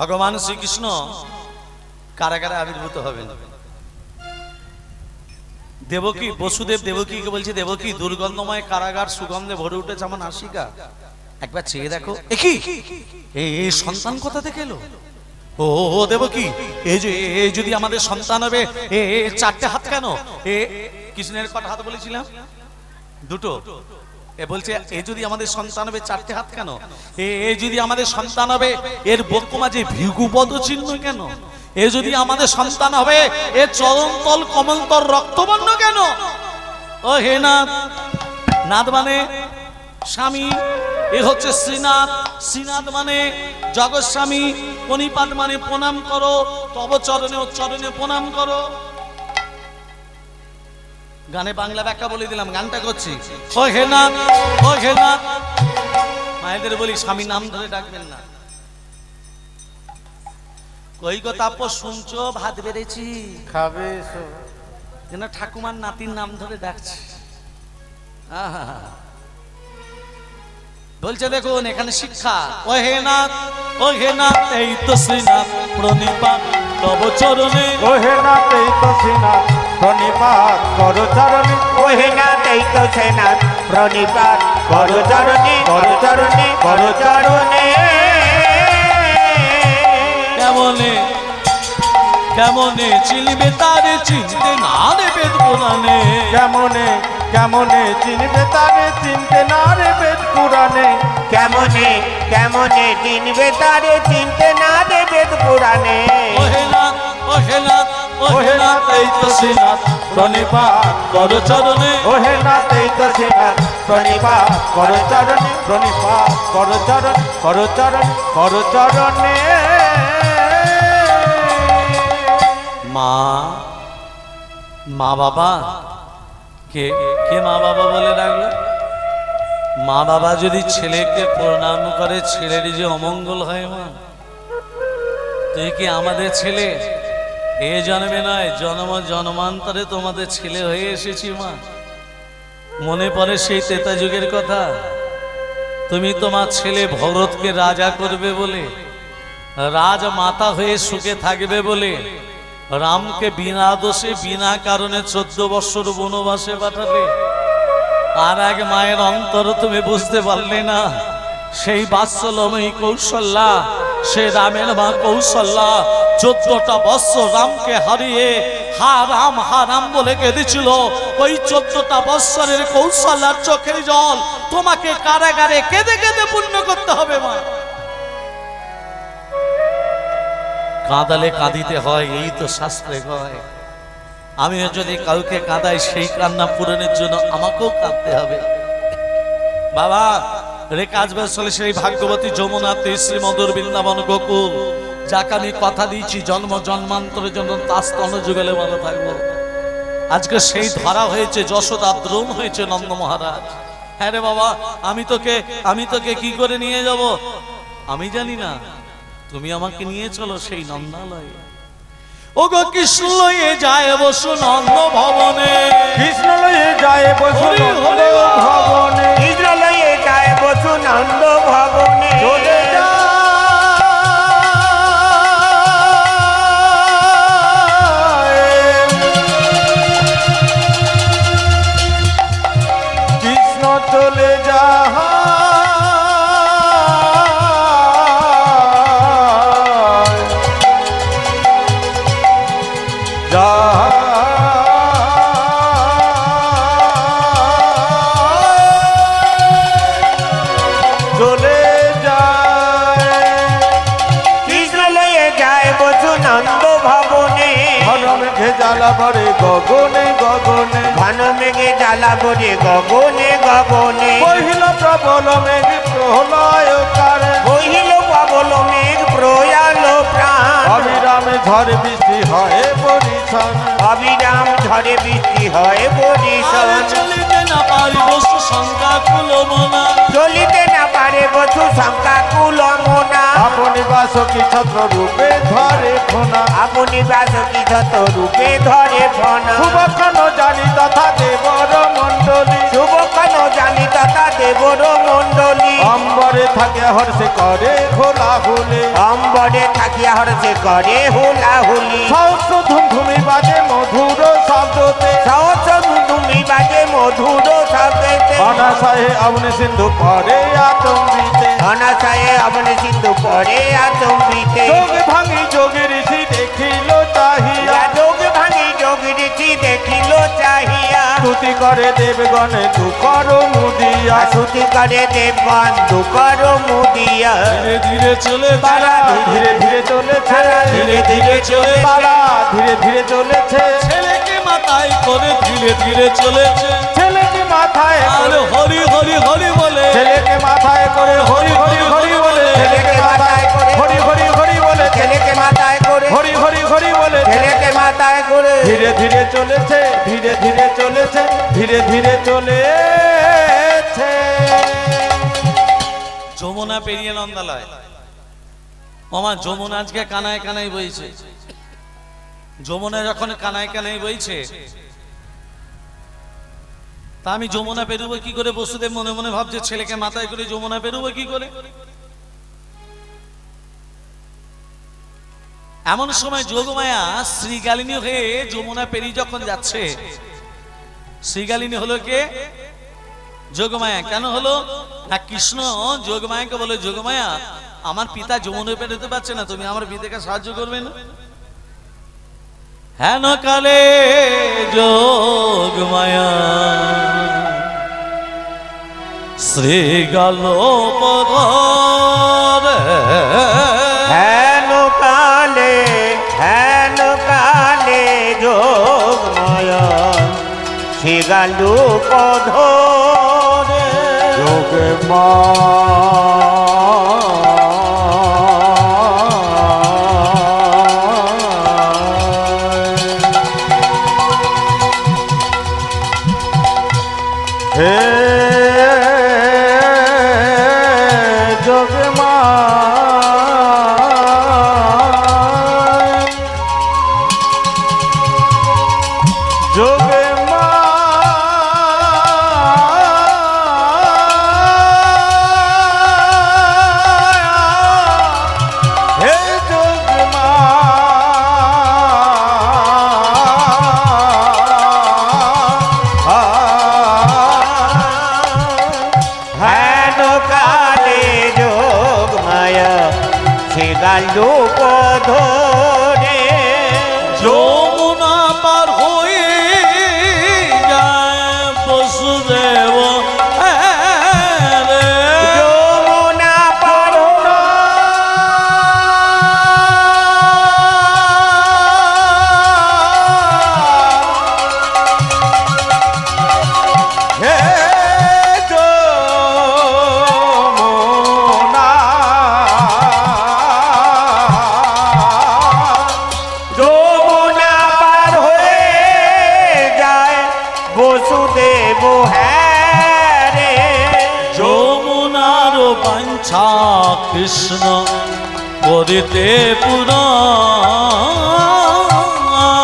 ভগবান শ্রীকৃষ্ণ কারাগারে আবির্ভূত হবেন। দেবকী বসুদেব দেবকীকে বলছে, দেবকী দুর্গন্ধময় কারাগার সুগন্ধে ভরে উঠেছে আমার নাসিকা, একবার চেয়ে দেখো। এই সন্তান কোথা থেকে এলো? ও দেবকী, এই যদি আমাদের সন্তান হবে, চারটে হাত কেন? কৃষ্ণের কটা হাত বলেছিলাম? দুটো। এ বলছে এ যদি আমাদের সন্তান হবে চারটে হাত কেন? এ যদি আমাদের সন্তান হবে এর বক্ষ মাঝে ভৃগুপদ চিহ্ন কেন? এ যদি আমাদের সন্তান হবে এর চরণতল কমলতল রক্তবর্ণ কেন? ও হে নাথ, নাথ মানে স্বামী, এ হচ্ছে শ্রীনাথ, শ্রীনাথ মানে জগৎস্বামী, প্রণিপাত মানে প্রণাম করো, তব চরণে চরণে প্রণাম করো। গানে বাংলা ব্যাখ্যা বলে দিলাম, গানটা করছি। ও হে নাথ, ও হে নাথ। মায়েদের বলি স্বামী নাম ধরে ডাকবেন না। কই গো তাপস শুনছো? ভাত বেড়েছি, খাবে যেন ঠাকুমার নাতির নাম ধরে ডাকছে। বলছে দেখুন এখানে শিক্ষা। ও হে নাথ, ও হে নাথ, এই তো শ্রীনাথ প্রণিপাত তব চরণে। ও হে নাথ, এই তো শ্রীনাথ প্রণিপাত করো চরণে। ও হে নাথ, এই তো শ্রীনাথ প্রণিপাত করো চরণে, করো চরণে, করো চরণে। কেমনে কেমনে চিনবে তারে, চিনতে না রে বেদ পুরাণে। কেমনে কেমনে চিনবে তারে, চিনতে না রে বেদ পুরাণে। কেমনে কেমনে চিনবে তারে, চিনতে না রে বেদ পুরাণে। ও হে নাথ, ও হে নাথ, ও হে নাথ, এই তো শ্রীনাথ প্রণিপাত করো চরণে। ও হে নাথ, এই তো শ্রীনাথ প্রণিপাত করো চরণে, প্রণিপাত করো চরণে, করো চরণে, করো চরণে। মা, মা বাবা কে কে মা বাবা বলে ডাকলো? মা বাবা যদি ছেলেকে প্রণাম করে ছেলের যে অমঙ্গল হয়, মা তুই কি আমাদের ছেলে? এ জন্মে নয়, জন্ম জন্মান্তরে তোমাদের ছেলে হয়ে এসেছি মা। মনে পড়ে সেই ত্রেতা যুগের কথা? তুমি তোমার ছেলে ভরতকে রাজা করবে বলে, রাজ মাতা হয়ে সুখে থাকবে বলে রামকে বিনা দোষে বিনা কারণে 14 বৎসর বনবাসে পাঠালে। আর এক মায়ের অন্তর তুমি বুঝতে পারলে না। সেই বাৎসল্যময়ী কৌশল্যা, সে রামের মা কৌশল্যা 14টা বৎসর রামকে হারিয়ে হা রাম বলে কেঁদেছিল। ওই 14টা বৎসরের কৌশল্যার চোখের জল তোমাকে কারাগারে কেঁদে কেঁদে পূর্ণ করতে হবে মা। কাঁদালে কাঁদিতে হয়, এই তো শাস্ত্রে কয়। আমিও যদি কাউকে কাঁদাই সেই কান্না পূরণের জন্য আমাকেও কাঁদতে হবে। বাবা রেখা আসবে চলে সেই ভাগ্যবতী যমুনা শ্রী মধুর বৃন্দাবন গোকুল, যাকে আমি কথা দিয়েছি জন্ম জন্মান্তরের জন্য তার স্তন যুগলে ভালো থাকবো। আজকে সেই ধরা হয়েছে, যশোদা দ্রোণ হয়েছে নন্দ মহারাজ। হ্যাঁ রে বাবা, আমি তোকে কি করে নিয়ে যাব আমি জানি না, তুমি আমাকে নিয়ে চলো সেই নন্দালয়ে। ও গো কৃষ্ণ লয়ে যায় বসু নন্দ ভবনে, কৃষ্ণ লয়ে যায় বসু নন্দ ভবনে, কৃষ্ণ লয়ে যায় বসু নন্দ ভবনে। চলে যায় কৃষ্ণ চলে যায় জ্বালাবরে গগনে গগনে, ঘন মেঘে জ্বালাবরে গগনে গগনে। বহিল প্রবল মেঘ প্রলয় কারে, বহিল প্রবল মেঘ প্রয়াল প্রাণ। অবিরামে ঝড় বৃষ্টি হয় বরিশান, অবিরাম ঝড়ে বৃষ্টি হয় বরিশান। চলিতে না পারি বসু শঙ্কা কুল মনা, চলিতে না পারে বসু শঙ্কা কুল মনা। আপনি বাসকি ছত্র রূপে ধরে ফোনা, আপনি বাসকি যত রূপে ধরে ফনা। শুভক্ষণ জানি তথা দেবর মণ্ডলী, শুভক্ষণ জানি তথা দেবর মণ্ডলী। অম্বরে থাকে হর্ষে করে ঘোলা হুলে, অম্বরে থাকি হরছে করে হুলাহুলি সহস্র ধুমধুমি বাজে মধুর শব্দতে সহস্র ধুমধুমি বাজে মধুর শব্দেতে অনাশয়ে অবনি সিন্ধু পরে আতঙ্কিতে অনাশয়ে অবনি সিন্ধু পরে আচম্বিতে যোগ ভাঙি যোগী ঋষি দেখিল চাহিয়া যোগ ভাঙি যোগ ঋষি দেখিল চাহিয়া স্তুতি করে দেবগণে তু করো মুদিয়া স্তুতি করে দেবগণ তু করো মুদিয়া ধীরে ধীরে চলে তারা ধীরে ধীরে চলেছে ধীরে ধীরে চলে তারা ধীরে ধীরে চলেছে ছেলেকে মাথায় করে ধীরে ধীরে চলেছে ছেলেকে মাথায় আর করে হরি হরি হরি বলে ছেলেকে মাথায় করে হরি হরি হরি বলে ছেলেকে মাথায় করে হরি হরি হরি বলে ছেলেকে মাথায় করে হরি হরি হরি বলে ছেলেকে মাথায় করে ধীরে ধীরে চলেছে ধীরে ধীরে চলেছে ধীরে ধীরে চলেছে যমুনা পেরিয়ে নন্দালয় মামা যমুনা আজকে কানায় কানায় বইছে যমুনা যখন কানায় কানায় বইছে তা আমি যমুনা পেরুবো কি করে বসুদেব মনে মনে ভাবছে ছেলেকে মাথায় করে যমুনা পেরুবো কি করে এমন সময় যোগমায়া শ্রীগালিনী হয়ে যমুনা পেরিয়ে যখন যাচ্ছে শ্রীগালিনী হলো কে যোগমায়া কেন হলো না কৃষ্ণ যোগমায়াকে বলে যোগমায়া আমার পিতা যমুনা পেরোতে পারছে না তুমি আমার পিতাকে সাহায্য করবে না হেন কালে যোগমায়া শ্রীগাল হেন কালে যোগমায়া শিগালু পধরে যোগে মা হে যোগে মা যোগে মা হে যোগে মা হেন কালে যোগমায়া শিগালু পধরে যমুনা পার হয়ে যায় বসুদেব রে। যমুনা পার হে যমুনা যমুনা পার হয়ে যায় বসুদেব হ্যাঁ রে যমুনার বাঞ্ছা কৃষ্ণ করিতে পুরা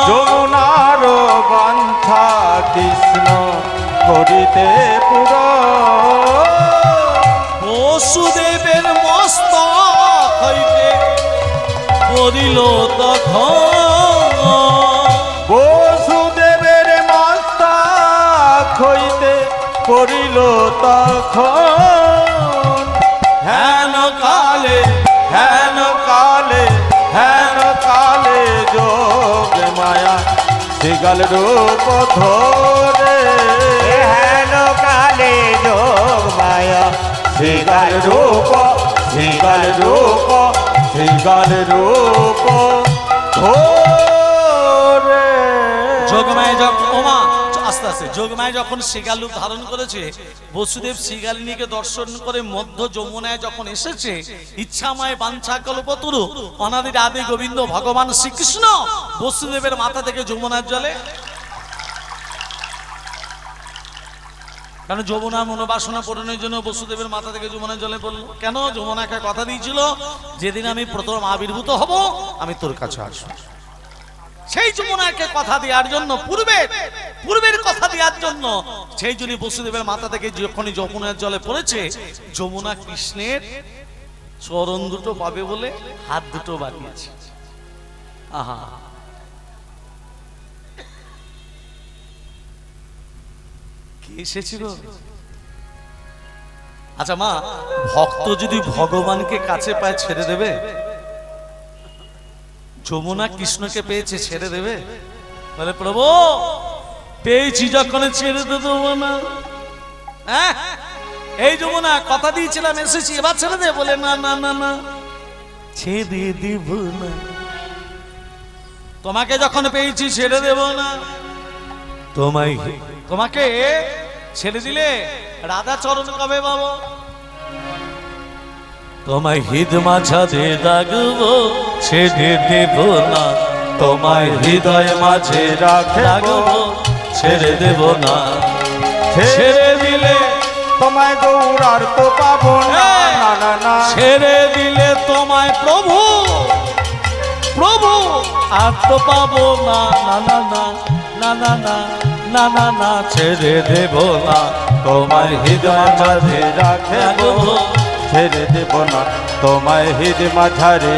যমুনার বাঞ্ছা কৃষ্ণ করিতে পুর বসুদেবের মস্তক হইতে পড়িল তখন বসুদেবের মস্তক হইতে পড়িল তখন হেন কালে হেন কালে যোগ মায়া শিগাল রূপ ধরে হেন কালে যোগমায়া শিগাল রূপ শিগাল রূপ শিগাল রূপ ধরে যোগমায় যখন ওমা আস্তে আস্তে যোগমায় যখন শ্রীগাল রূপ ধারণ করেছে বসুদেব শ্রীগালিনীকে দর্শন করে মধ্য যমুনায় যখন এসেছে ইচ্ছাময় বাঞ্ছা কল্পতরু অনাদির আদি গোবিন্দ ভগবান শ্রীকৃষ্ণ বসুদেবের মাথা থেকে যমুনার জলে কারণ যমুনা মনোবাসনা পূরণের জন্য বসুদেবের মাথা থেকে যমুনার জলে পড়লো কেন যমুনাকে কথা দিয়েছিল যেদিন আমি প্রথম আবির্ভূত হব আমি তোর কাছে আসবো সেই যমুনাকে কথা দেওয়ার জন্য পূর্বের কথা দেওয়ার জন্য সেই জন্য বসুদেবের মাথা থেকে যখনই যমুনার জলে পড়েছে যমুনা কৃষ্ণের চরণ দুটো পাবে বলে হাত দুটো বাড়িয়েছে। আহা, কে এসেছিল? আচ্ছা মা, ভক্ত যদি ভগবানকে কাছে পায় ছেড়ে দেবে? যমুনা কৃষ্ণকে পেয়েছে, ছেড়ে দেবে? বলে প্রভু পেয়েছি যখন ছেড়ে দেবো না। হ্যাঁ, এই যমুনা কথা দিয়েছিলাম এসেছি, এবার ছেড়ে দে। বলে না না না না, ছেড়ে দেব না। তোমাকে যখন পেয়েছি ছেড়ে দেব না। তোমাকে ছেড়ে দিলে রাধা চরণ কবে পাবো? তোমায় হৃদ মাঝে রাখবো, ছেড়ে দেব না। তোমায় হৃদয় মাঝে রাখবো, ছেড়ে দেব না। ছেড়ে দিলে তোমায় গৌরার তো পাবো না, না না না। ছেড়ে দিলে তোমায় প্রভু প্রভু আর তো পাবো না, না না না না না না না না, ছেড়ে দেব না। তোমায় হৃদয় মাঝে রাখবো, ছেড়ে দেব না। তোমায় হৃদ মাঝারে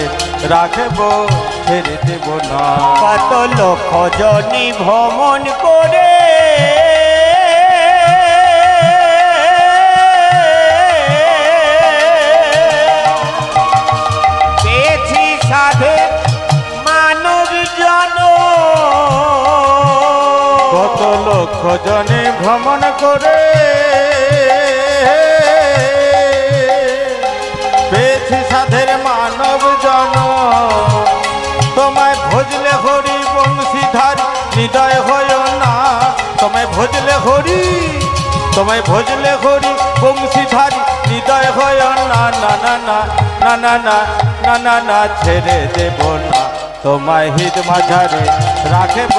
রাখবো, ছেড়ে দেব না। কত লক্ষ জনি ভ্রমণ করে পেয়েছি সাধের মানব জন। কত লক্ষ জনে ভ্রমণ করে পেয়েছি সাধের মানব জন। তোমায় ভজলে হরি বংশীধারী হৃদয় হয় না। তোমায় ভজলে হরি, তোমায় ভজলে হরি বংশীধারী হৃদয় হয় না, না না না না না না না না না, ছেড়ে দেব না। তোমায় হৃদ মাঝারে রাখব,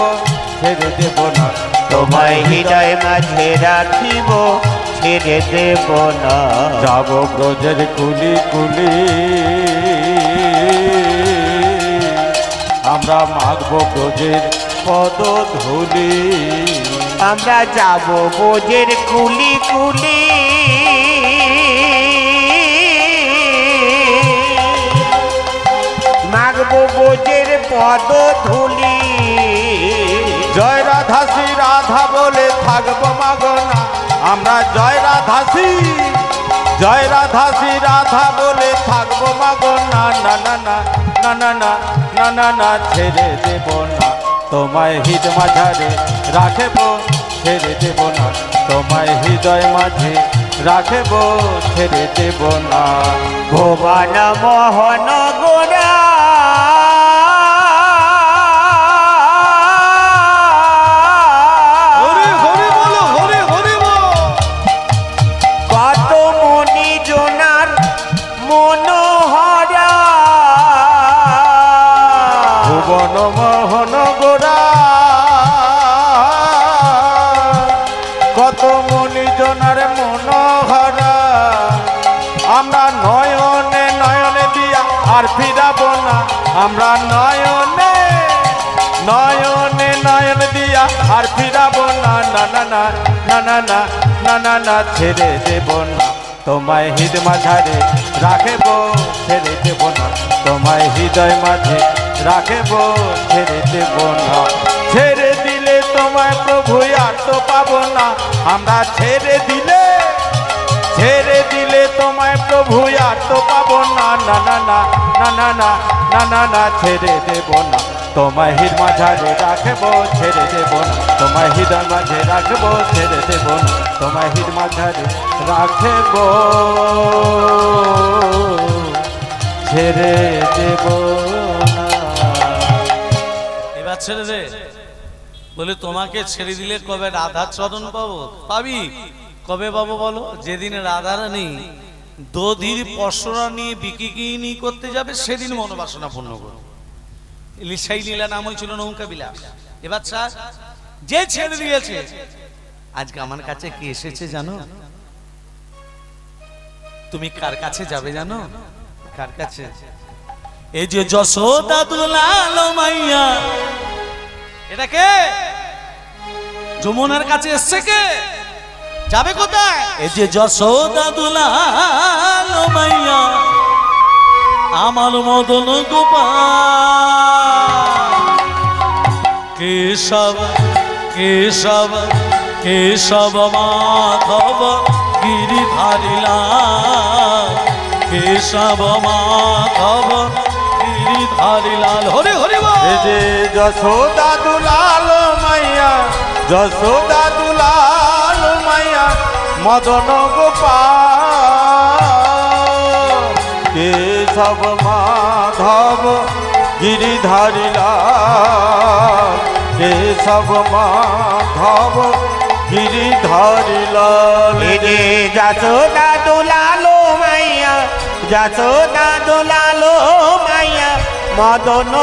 ছেড়ে দেব না। তোমায় হৃদয় মাঝে রাখিব, ছেড়ে দেব না। যাব ব্রজের কুলি কুলি, আমরা মাগব ব্রজের পদধূলি। আমরা যাব বোঝের কুলি কুলি, মাগব বোঝের পদধূলি। জয় রাধা শ্রী রাধা বলে থাকবো মাগনা আমরা। জয় রাধা শ্রী, জয় রাধা শ্রী রাধা বলে থাকবো মাগনা। না না না না না না না না না, ছেড়ে দেব না। তোমায় হৃদ মাঝারে রাখবো, ছেড়ে দেব না। তোমায় হৃদয় মাঝে রাখবো, ছেড়ে দেব না। ভুবন মোহন গোরা কত মনি জোনার মনোহরা। ভুবন মোহন গোরা কত মনি জনার মনোহরা। আমরা নয়নে নয়নে দিয়া আর ফিরাবো না। আমরা নয়নে নয়নে নয়ন দিয়া আর ফিরাবো না, না না না না না না না না না, ছেড়ে দেব না। তোমায় হৃদ মাঝারে রাখব, ছেড়ে দেব না। তোমায় হৃদয় মাঝে রাখব, ছেড়ে দেব না। ছেড়ে দিলে তোমায় প্রভু আর তো পাবো না। আমরা ছেড়ে দিলে, ছেড়ে দিলে তোমায় প্রভু আর তো পাবো না, না না না না না না না না না, ছেড়ে দেব না। তোমায় হৃদ মাঝারে রাখব, ছেড়ে দেব না। তোমায় হৃদয় মাঝে রাখব, ছেড়ে দেব না। তোমায় হৃদ মাঝারে রাখব, ছেড়ে দেব না। এবার ছেড়ে দে। বলে তোমাকে ছেড়ে দিলে কবে রাধার চরণ পাবো? পাবি কবে পাবো বলো? যেদিন রাধা রানী দধির পশরা নিয়ে বিকিনি করতে যাবে সেদিন মনোবাসনা পূর্ণ করবে। লিসাই লীলা নাম হয়েছিল নৌকা বিলাস। এবার স্যার যে ছেড়ে দিয়েছে, আজকে আমার কাছে কি এসেছে জানো? তুমি কার কাছে যাবে জানো? কার কাছে? এই যে যশোদা দুলাল মাইয়া, এটা কে? যমুনার কাছে এসছে কে? যাবে কোথায়? এই যে যশোদা দুলাল মাইয়া, আমার মদন গোপাল কেশব কেশব কেশব মাধব গিরিধারী লাল কেশব মাধব গিরিধারী লাল হরি হরি বল। এ যে যশোদা দুলাল মাইয়া যশোদা দুলাল মাইয়া মদন গোপাল কেশব মাধব গিরিধারী লাল কেশব মাধব গিরিধারী লাল। এ যে যশোদা দুলালো মাইয়া যশোদা দুলালো মাইয়া মদন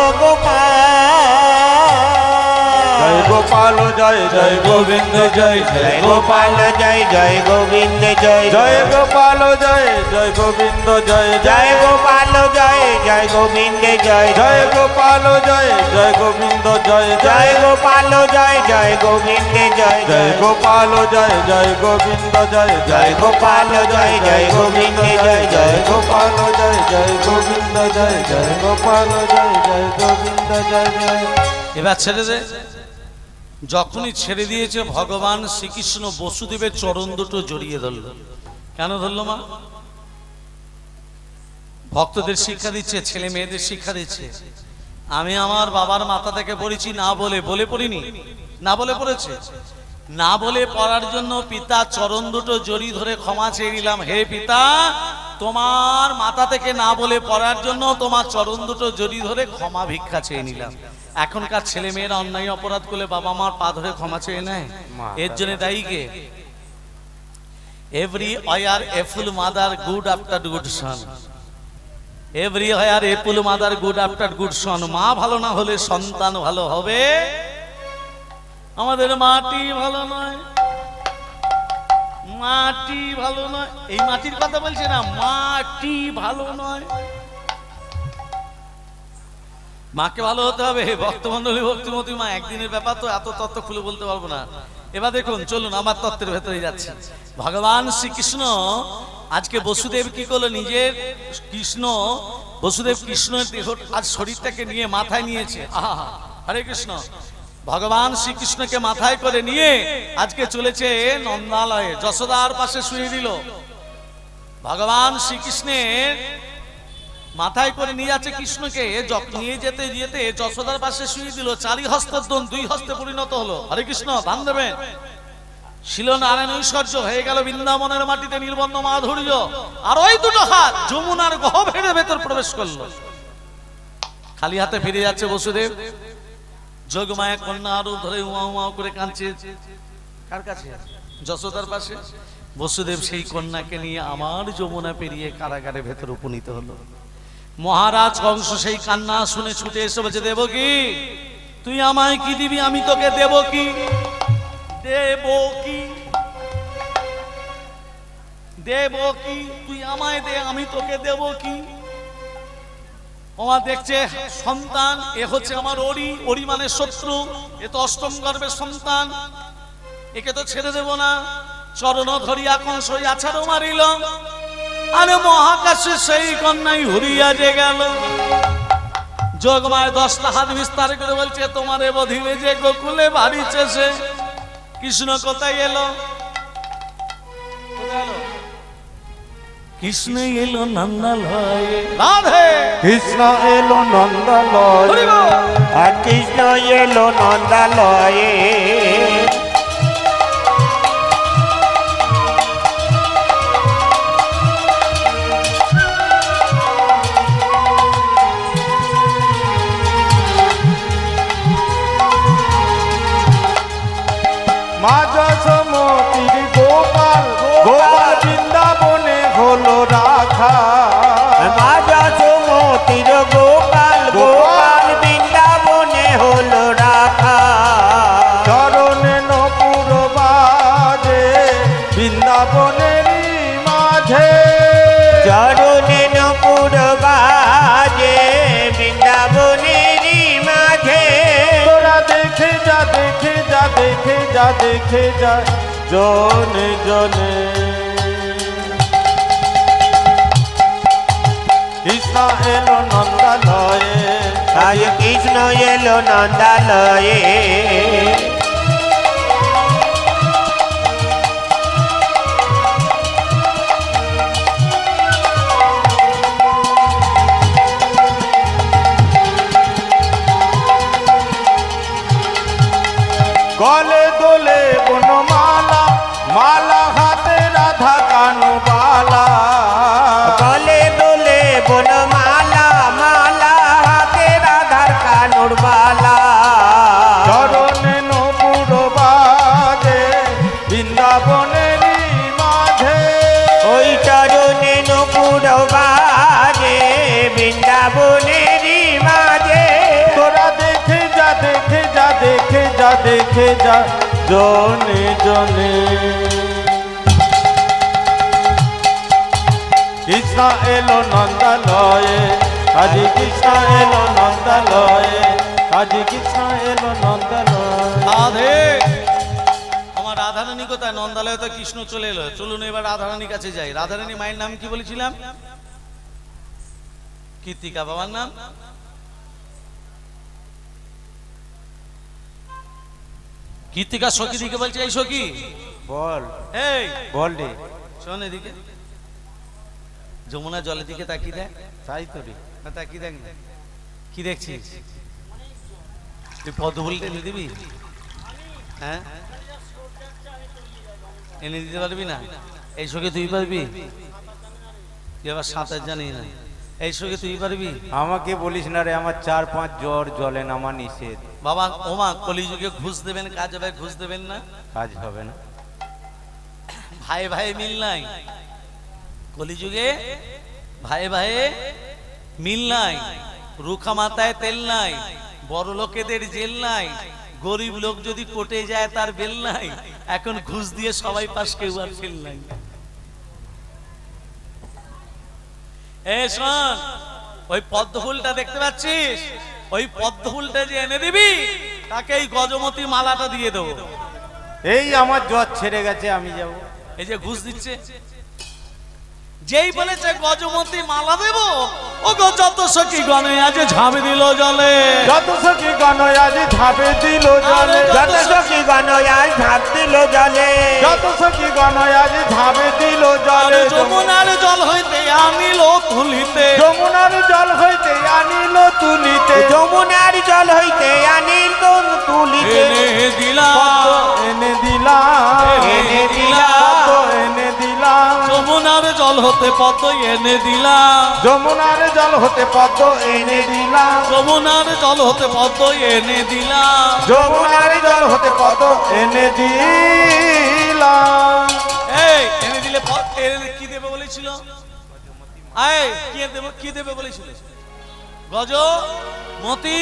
জয় গোপাল গোপাল জয় জয় গোবিন্দ জয় জয় গোপাল জয় জয় গোবিন্দ জয় জয় গোপাল জয় জয় গোবিন্দ জয় জয় গোপাল জয় জয় গোবিন্দ জয় জয় গোপাল জয় জয় গোবিন্দ জয় জয় গোপাল জয় জয় গোবিন্দ জয় জয় গোপাল জয় জয় গোবিন্দ জয় জয় গোপাল জয় জয় গোবিন্দ জয় জয় গোপাল জয় জয় গোবিন্দ জয় জয় গোপাল জয় জয় গোবিন্দ জয় জয়। এবার ছেড়ে দে। যখনই ছেড়ে দিয়েছে ভগবান শ্রীকৃষ্ণ বসুদেবের চরণ দুটো জড়িয়ে ধরল। কেন ধরল মা? ভক্তদের শিক্ষা দিচ্ছে, ছেলে মেয়েদের শিক্ষা দিচ্ছে। আমি আমার বাবার মাথা থেকে পড়েছি না বলে, বলে পড়িনি, না বলে পড়েছে, না বলে পড়ার জন্য পিতা চরণ দুটো জড়িয়ে ধরে ক্ষমা চেয়ে নিলাম। হে পিতা, তোমার মাথা থেকে না বলে পড়ার জন্য তোমার চরণ দুটো জড়িয়ে ধরে ক্ষমা ভিক্ষা চেয়ে নিলাম। এখনকার ছেলে মেয়েরা অন্যায় অপরাধ করলে বাবা মার পা ধরে ক্ষমা চেয়ে নেয়। এর জন্য দায়ী কে? Every war a fool mother good after good son, every war a fool mother good after good son. মা ভালো না হলে সন্তান ভালো হবে। আমাদের মাটি ভালো নয়, মাটি ভালো নয়, এই মাটির কথা বলছে না, মাটি ভালো নয়। মাকে ভালো হতে হবে। ভক্তমন্ডলী ভক্তিমতী মা, একদিনের ব্যাপার তো, এত তত্ত্ব খুলে বলতে পারবো না। এবার দেখুন, চলুন আমার তত্ত্বের ভেতরে যাচ্ছে। ভগবান শ্রীকৃষ্ণ আজকে বসুদেব কি করলো, নিজের কৃষ্ণ বসুদেব কৃষ্ণের দেহ আর শরীরটাকে নিয়ে মাথায় নিয়েছে। আহা, হরে কৃষ্ণ। ভগবান শ্রীকৃষ্ণকে মাথায় করে নিয়ে আজকে চলেছে নন্দালয়ে, যশোদার পাশে শুয়ে দিল। ভগবান শ্রীকৃষ্ণের মাথায় করে নিয়ে যাচ্ছে কৃষ্ণকে, নিয়ে যেতে যেতে যশোদার পাশে শুয়ে দিল। চারি হস্তদ্বন দুই হস্তে পরিণত হলো। হরে কৃষ্ণ, ধান দেবেন। ছিল নারায়ণ ঐশ্বর্য, হয়ে গেল বৃন্দাবনের মাটিতে নির্বন্ধ মাধুর্য। আর ওই দুটো হাত যমুনার গহ্বরের ভেতর প্রবেশ করলো। খালি হাতে ফিরে যাচ্ছে বসুদেব। যোগমায়া কন্যা আরো ধরে উমা উমা করে কাঁদছে। কার কাছে? যশোদার পাশে। বসুদেব সেই কন্যাকে নিয়ে আমার যমুনা পেরিয়ে কারাগারের ভেতর উপনীত হলো। মহারাজ কংস সেই কান্না শুনে ছুটে এসে বলছে, দেবকী তুই আমায় কি দিবি, আমি তোকে দেব কি? দেব কি? দেব কি? তুই আমায় দে, আমি তোকে দেব কি? ওমা দেখছে সন্তান, এ হচ্ছে আমার অরি, অরি মানে শত্রু, এ তো অষ্টম গর্ভের সন্তান, একে তো ছেড়ে দেব না। চরণ ধরিয়া কংস আছাড় মারিল। আরে মহাকাশে সেই কন্যাই হুরিয়া যে গেল। যোগমায় 10টা হাত বিস্তার করে বলছে, তোমার এ বধিবে যে গোকুলে বাড়িছে সে। কৃষ্ণ কোথায় এলো? কৃষ্ণ এলো নন্দালয়ে। রাধে কৃষ্ণ এলো নন্দালয়ে, আর কৃষ্ণ এলো নন্দালয়ে। মা যশোমতির গোপাল, গোপাল বৃন্দাবনে হলো রাখা। মা যশোমতির গোপাল, গোপাল বৃন্দাবনে হলো রাখা। চরণে নপুর বাজে বৃন্দাবনেরই মাঝে। চরণে নপুর বাজে বৃন্দাবনেরই মাঝে। তোরা দেখে যা, দেখে যা, দেখে যা, দেখে যা জনে জনে। কৃষ্ণ এলো নন্দালয়ে আজ কৃষ্ণ এলো নন্দালয়ে গলে দোলে বনমালা মালা হাতে রাধা কানুবালা গলে দোলে বনমালা মালা হাতে রাধার কানুর বালা চরণে নপুর বাজে বৃন্দাবনেরই মাঝে ওই চরণে নপুর বাজে বৃন্দাবনেরই মাঝে তোরা দেখে যা দেখে যা দেখে যা দেখে যা জনে জনে কৃষ্ণ এলো নন্দালয়ে আজি কৃষ্ণ এলো নন্দালয়ে আজি কৃষ্ণ এলো নন্দালয়ে রাধে আমার রাধারানী কোথায়? নন্দালয়ে তো কৃষ্ণ চলে এলো। চলুন এবার রাধারানীর কাছে যাই। রাধারানী মায়ের নাম কি বলেছিলাম? কীর্তিকা। বাবার নাম কীর্তিকা। সখী দিকে বলছে, এই সখী বল এই বল রে শোন এদিকে। যমুনা জলের দিকে তাকিয়ে দেখ। তাই তো রে না তাকিয়ে দেখ না। কি দেখছিস? তুই পদ্ম ফুলটা এনে দিবি? হ্যাঁ এনে দিতে পারবি না? এই সঙ্গে তুই পারবি? তুই আবার সাঁতার জানি না। এই সঙ্গে তুই পারবি? আমাকে বলিস না রে, আমার 4-5 জ্বর জলে নামা নিষেধ। বাবা ওমা কলিযুগে ঘুষ দেবেন, কাজ হবে, ঘুষ দেবেন না, কাজ হবে না। ভাই ভাই মিল নাই কলিযুগে, ভাই ভাই মিল নাই। রুখা মাথায় তেল নাই, বড় লোকেদের জেল নাই, গরিব লোক যদি কোর্টে যায় তার বেল নাই। এখন ঘুষ দিয়ে সবাই পাস, কেউ আর ফেল নাই। এ শোন, ওই পদ্ম ফুলটা দেখতে পাচ্ছিস? ওই পদ্ম ফুলটা যে এনে দিবি, তাকে এই গজমতি মালাটা দিয়ে দেবো। এই আমার জ্বর ছেড়ে গেছে, আমি যাব। এই যে ঘুষ দিচ্ছে, যেই বলেছে গজমতি মালা দেব, ও গো যত সখী গণে আজ ঝাঁপে দিল জলে, যত সখী গণ আজ ঝাঁপে দিল জলে, যত সখী গণ আজ ঝাঁপ দিল জলে, যত সখী গণ আজ ঝাঁপে দিল আর জলে। যমুনার জল হইতে আনিল তুলিতে, যমুনার জল হইতে আনিল তুলিতে, যমুনার জল হইতে আনিল তুলিতে, এনে দিলাম, এনে দিলাম, এনে দিলাম, এনে দিলাম। যমুনার জল হতে পদ্ম এনে দিলাম, যমুনার জল হতে পদ্ম এনে দিলাম, যমুনার জল হতে পদ্ম এনে দিলাম। যমুনার জল হতে পদ্ম এনে দিলাম। এই এনে দিলে এনে কি দেবে বলেছিল? আয় কি দেবে, কি দেবে বলেছিল? গজ মতি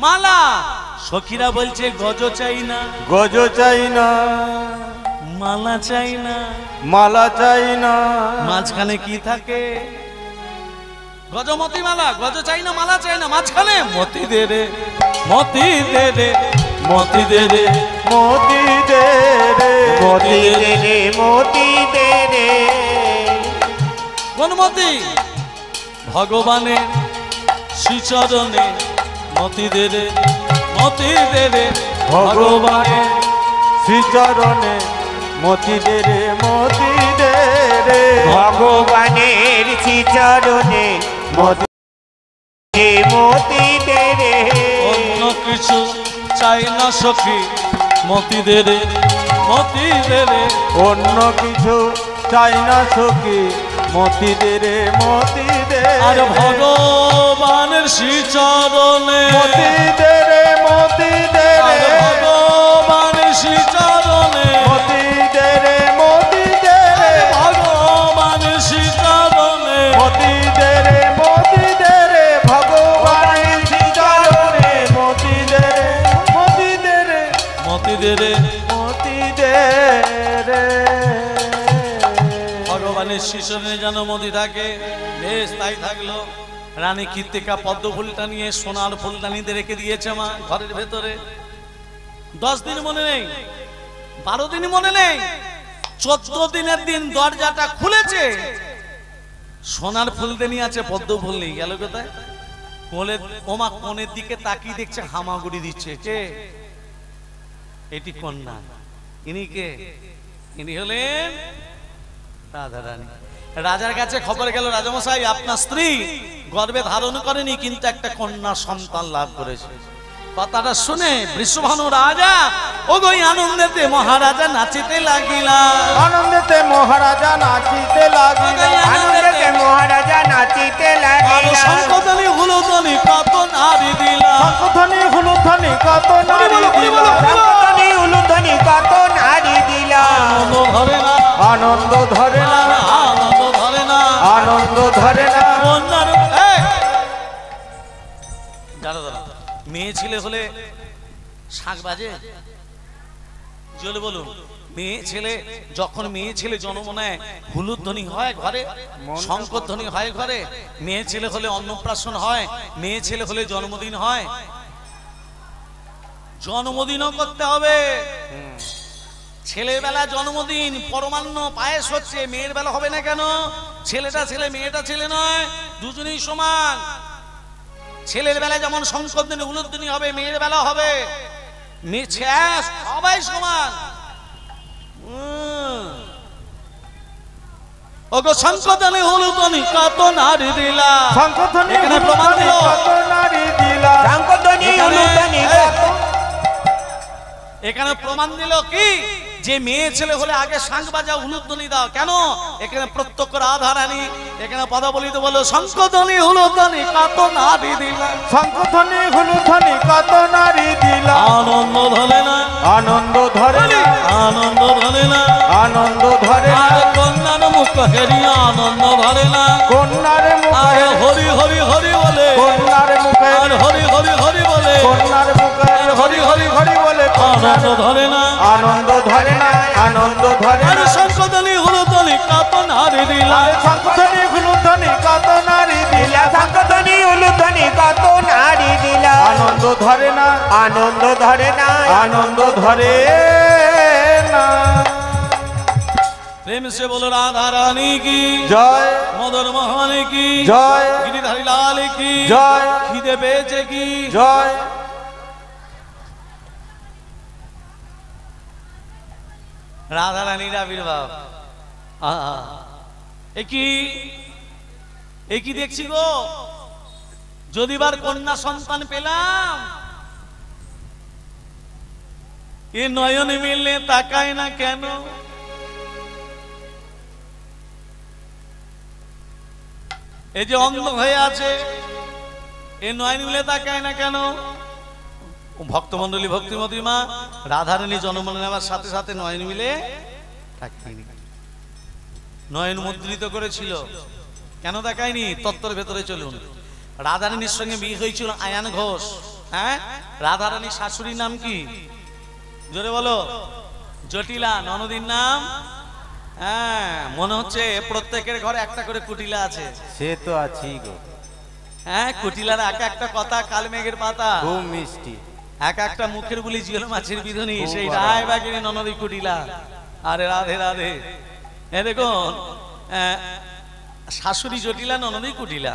মালা। সখীরা বলছে গজ চাই না, গজ চাই না, মালা চাই না, মালা চাই না। মাঝখানে কি থাকে? গজমতি মালা। গজ চাই না, মালা চাই না, মাঝখানে মতি দে রে, মতি দে রে, মতি দে রে, মোতি দে রে, মোতি দে রে, মোতি দে রে। কোন মতি? ভগবানের শ্রীচরণে মতি দে রে, মতি দে রে, ভগবানের শ্রীচরণে মোতি দে রে, মোতি দে রে। ভগবানের শ্রীচরণে মোতি দে, মোতি দে রে। অন্য কিছু চাই না সখী, মতি দে রে, মতি দে রে। অন্য কিছু চাই না সখী, মোতি দে রে, মোতি দে রে। আর ভগবানের শ্রীচরণে মোতি দে রে, মোতি দে আর রে, ভগবানের শ্রীচরণে মোতি দে রে, মোতি দে রে, ভগবানের শ্রীচরণে মোতি দে রে, মোতি দে রে। ভগবানের শ্রীচরণে মোতি দে রে, মোতি দে রে, মতি দে রে। মোতি দে রে। ভগবানের শ্রীচরণে যেন মতি থাকে। বেশ, তাই থাকলো। রানী কীর্তিকা পদ্ম ফুলটা নিয়ে সোনার ফুলদানিতে রেখে দিয়েছে মা ঘরের ভেতরে। 10 দিন মনে নেই, 12 দিন মনে নেই, 14 দিনের দিন দরজাটা খুলেছে। সোনার ফুলদানি আছে, পদ্ম ফুল নেই, গেল কোথায়? কোলের ওমা কোণের দিকে তাকিয়ে দেখছে হামাগুড়ি দিচ্ছে। কে? এটি কন্যা। ইনি কে? ইনি হলেন রাধারানী। রাজার কাছে খবর গেল, রাজামশাই আপনার স্ত্রী গর্ভে ধারণ করেনি, কিন্তু একটা কন্যা সন্তান লাভ করেছে। কথাটা শুনে বৃষভানু রাজা ওগোই আনন্দেতে মহারাজা নাচিতে লাগিলা। আনন্দেতে মহারাজা নাচিতে লাগিলা। আনন্দেতে মহারাজা নাচিতে লাগিলা। শঙ্খধ্বনি হুলধ্বনি কত নারী দিলা। শঙ্খধ্বনি হুলধ্বনি কত নারী দিলা। শঙ্খধ্বনি হুলধ্বনি কত নারী দিলা। আনন্দ ধরে না, আনন্দ ধরে না, আনন্দ ধরে না, আনন্দ ধরে না। কন্যার দাঁড়া দাঁড়া, মেয়ে ছেলে হলে শাঁখ বাজে? জোরে বলুন। মেয়ে ছেলে যখন মেয়ে ছেলে জন্ম নেয় হুলুধ্বনি হয় ঘরে, শঙ্খধ্বনি হয় ঘরে। মেয়ে ছেলে হলে অন্নপ্রাশন হয়, মেয়ে ছেলে হলে জন্মদিন হয়। জন্মদিনও করতে হবে। ছেলের বেলা জন্মদিন, পরমান্ন পায়েস হচ্ছে, মেয়ের বেলা হবে না কেন? ছেলেটা ছেলে, মেয়েটা ছেলে নয়, দুজনেই সমান। ছেলের বেলা যেমন শঙ্খধ্বনি হুলধ্বনি হবে, মেয়ের বেলা হবে। সবাই সমান। ওগো শঙ্খধ্বনি হুলধ্বনি কত নারী দিলা। শঙ্খধ্বনি এখানে প্রমাণ দিল কত নারী দিলা। শঙ্খধ্বনি হুলধ্বনি কত। এখানে প্রমাণ দিল কি যে মেয়ে ছেলে হলে আগে শাঁখ বাজাও, হুলধ্বনি দাও। কেন? এখানে প্রত্যক্ষ রাধারানী। এখানে পদাবলিতে বলো শঙ্খধ্বনি হুলধ্বনি কত নারী দিলা। শঙ্খধ্বনি হুলধ্বনি কত নারী দিলা। আনন্দ ধরে না, আনন্দ ধরে না, আনন্দ ধরে না, আনন্দ ধরে না। আর কন্যার মুখ হেরিয়া আনন্দ ধরে না। কন্যার আর মুখে, হরি হরি হরি বলে, কন্যার মুখে, আর হরি হরি হরি বলে, কন্যার মুখে হরি হরি হরি বলে আনন্দ ধরে না, আনন্দ ধরে না, আনন্দ ধরে আর না। শঙ্খধ্বনি হুলধ্বনি কত নারী দিলা। শঙ্খধ্বনি হুলধ্বনি কত নারী দিলা। শঙ্খধ্বনি হুলধ্বনি কত নারী দিলা। আনন্দ ধরে না, আনন্দ ধরে না, আনন্দ ধরে না। প্রেম সে বলো রাধা রানী কি জয়, মদন মোহন কি জয়, গিরিধারী লাল কি জয়, খিদে পেয়েছে কি জয়। রাধা রানীর আবির্ভাব। একই দেখছি গো, যদিবার কন্যা সন্তান পেলাম, এ নয়ন মিললে তাকায় না কেন? এই যে অন্ধ হয়ে আছে, এ নয়ন মিলে তাকায় না কেন? ভক্তমন্ডলী, ভক্তিমতী মা রাধারানী জন্ম নেওয়ার সাথে সাথে নয়ন মিলে তাকায়নি, নয়ন মুদ্রিত করেছিল। কেন তাকায়নি? তত্ত্বের ভেতরে চলুন। রাধারানীর সঙ্গে বিয়ে হয়েছিল আয়ান ঘোষ। হ্যাঁ, রাধারানীর শাশুড়ির নাম কি? জোরে বলো। জটিলা। ননদীর নাম? হ্যাঁ, মনে হচ্ছে প্রত্যেকের ঘরে একটা করে কুটিলা আছে। সে তো আছি গো, হ্যাঁ, কুটিলার এক একটা কথা কালমেঘের পাতা, খুব মিষ্টি। এক একটা মুখের বুলি জিওল মাছের বিধনি, সেই রায় বাগিনী ননদী কুটিলা। আরে রাধে রাধে। এ দেখুন, শাশুড়ি জটিলা, ননদী কুটিলা,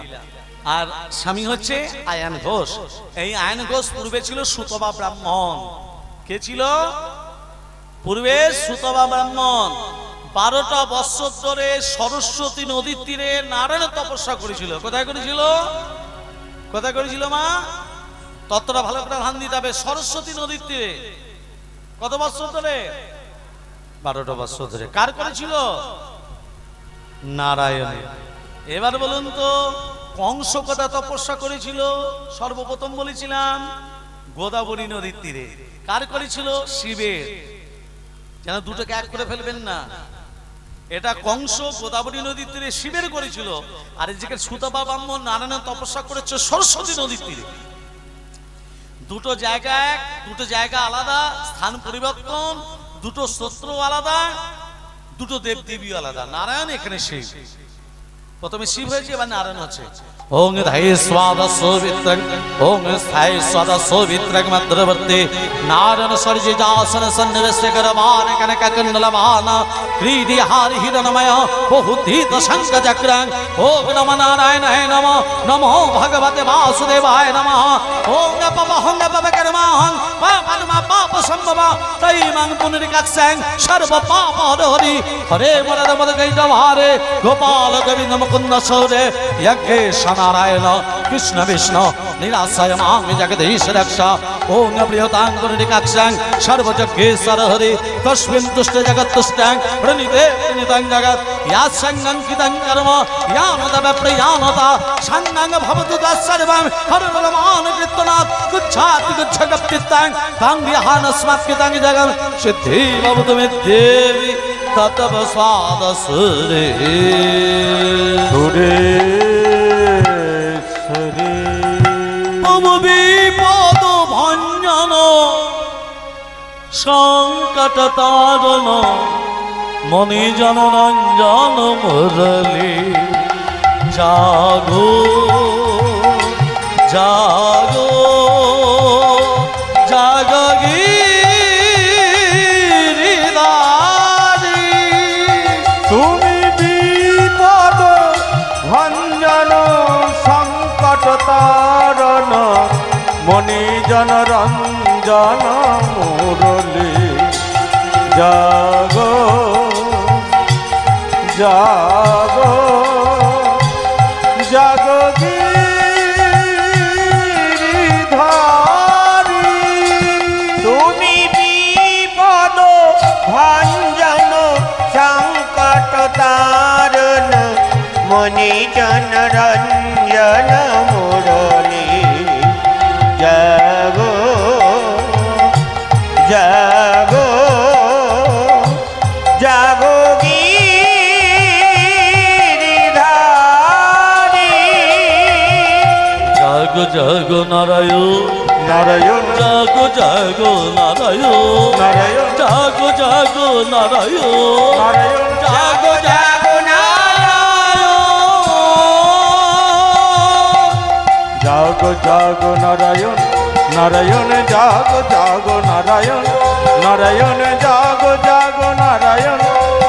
আর স্বামী হচ্ছে আয়ান ঘোষ। এই আয়ান ঘোষ পূর্বে ছিল সুতবা ব্রাহ্মণ। কে ছিল পূর্বে? সুতবা ব্রাহ্মণ। 12টা বৎসর ধরে সরস্বতী নদীর তীরে নারায়ণ তপস্যা করেছিল। কোথায় করেছিল? কোথায় করেছিল মা? তত্ত্বটা ভালো করে ধ্যান দিতে হবে। সরস্বতী নদীর তীরে। কত বৎসর ধরে? 12টা বৎসর ধরে। কার করেছিল? নারায়ণ। এবার বলুন তো, কংস কথা তপস্যা করেছিল? সর্বপ্রথম বলেছিলাম গোদাবরী নদীর তীরে। কার করেছিল? শিবের। যেন দুটোকে এক করে ফেলবেন না। এটা কংস গোদাবরী নদীর তীরে শিবের করেছিল, আর এদিকে সুতবা ব্রাহ্মণ নারায়ণ তপস্যা করেছে সরস্বতী নদীর তীরে। দুটো জায়গা আলাদা, স্থান পরিবর্তন, দুটো স্তোত্র আলাদা, দুটো দেবদেবী আলাদা। নারায়ণ, এখানে শিব। প্রথমে শিব হয়েছে, এবার নারায়ণ হচ্ছে। ওং ধাই স্বাদ সৌবিত্রং ওং স্থায়ী স্বাদ সৌবিত্রং মদ্রবর্তী নারায়ণ সর্জি যাসন সন্নিবেশ করবান কনক কুণ্ডলমান ক্রীডি হারি হিরণময় বহুধীত শঙ্খ চক্রং। ওং নম নারায়ণায় নম নমো ভগবতে বাসুদেবায় নমঃ। ওং পবহং পবকর্মাহং পাপমা পাপ সম্ভব তৈমং পুনরিকাক্ষং সর্ব পাপ হরি হরে মরদ মদ গৈতভারে গোপাল গোবিন্দ মুকুন্দ সৌরে যজ্ঞেশ নারায়ণ কৃষ্ণ বিষ্ণু নিরাশয় মাং জগদীশ রক্ষা। ওং প্রিয়তাং পুনরিকাক্ষং সর্বযজ্ঞেশ্বর হরি তস্মিন তুষ্ট জগৎতুষ্টং প্রণীতে প্রণীতং জগৎ ইয়া সংগঙ্কিতং কর্ম ইয়ানদ প্রিয়ানতা সংগং ভবতু তৎসর্বং হরবলমান কীর্তনাৎ গুচ্ছাত গুচ্ছগপ্তিত্তং তং বিহানস্মাৎকৃতং জগৎ সিদ্ধি ভবতু মে দেবী ততব স্বাদ সুরে সুরেশ্বরী মম বিপদ ভঞ্জন সংকট তারণ মনি জনরঞ্জন মুরলী জাগো জাগো জাগগিরিধারী। তুমি বিপদ ভঞ্জন সংকট তারণ মনি জনরঞ্জন মুরলী জাগো জাগো জাগো গিরিধারী। তুমি বিপদ ভঞ্জন সংকট তারণ মনি জনরঞ্জন মুরলী জাগো জাগো জাগো গিরিধারী। জাগো জাগো নারায়ণ নারায়ণ জাগো জাগো নারায়ণ নারায়ণ জাগো জাগো নারায়ণ নারায়ণ জাগো জাগো নারায়ণ। জাগো জাগো নারায়ণ নারায়ণ জাগো জাগো নারায়ণ নারায়ণ জাগো জাগো নারায়ণ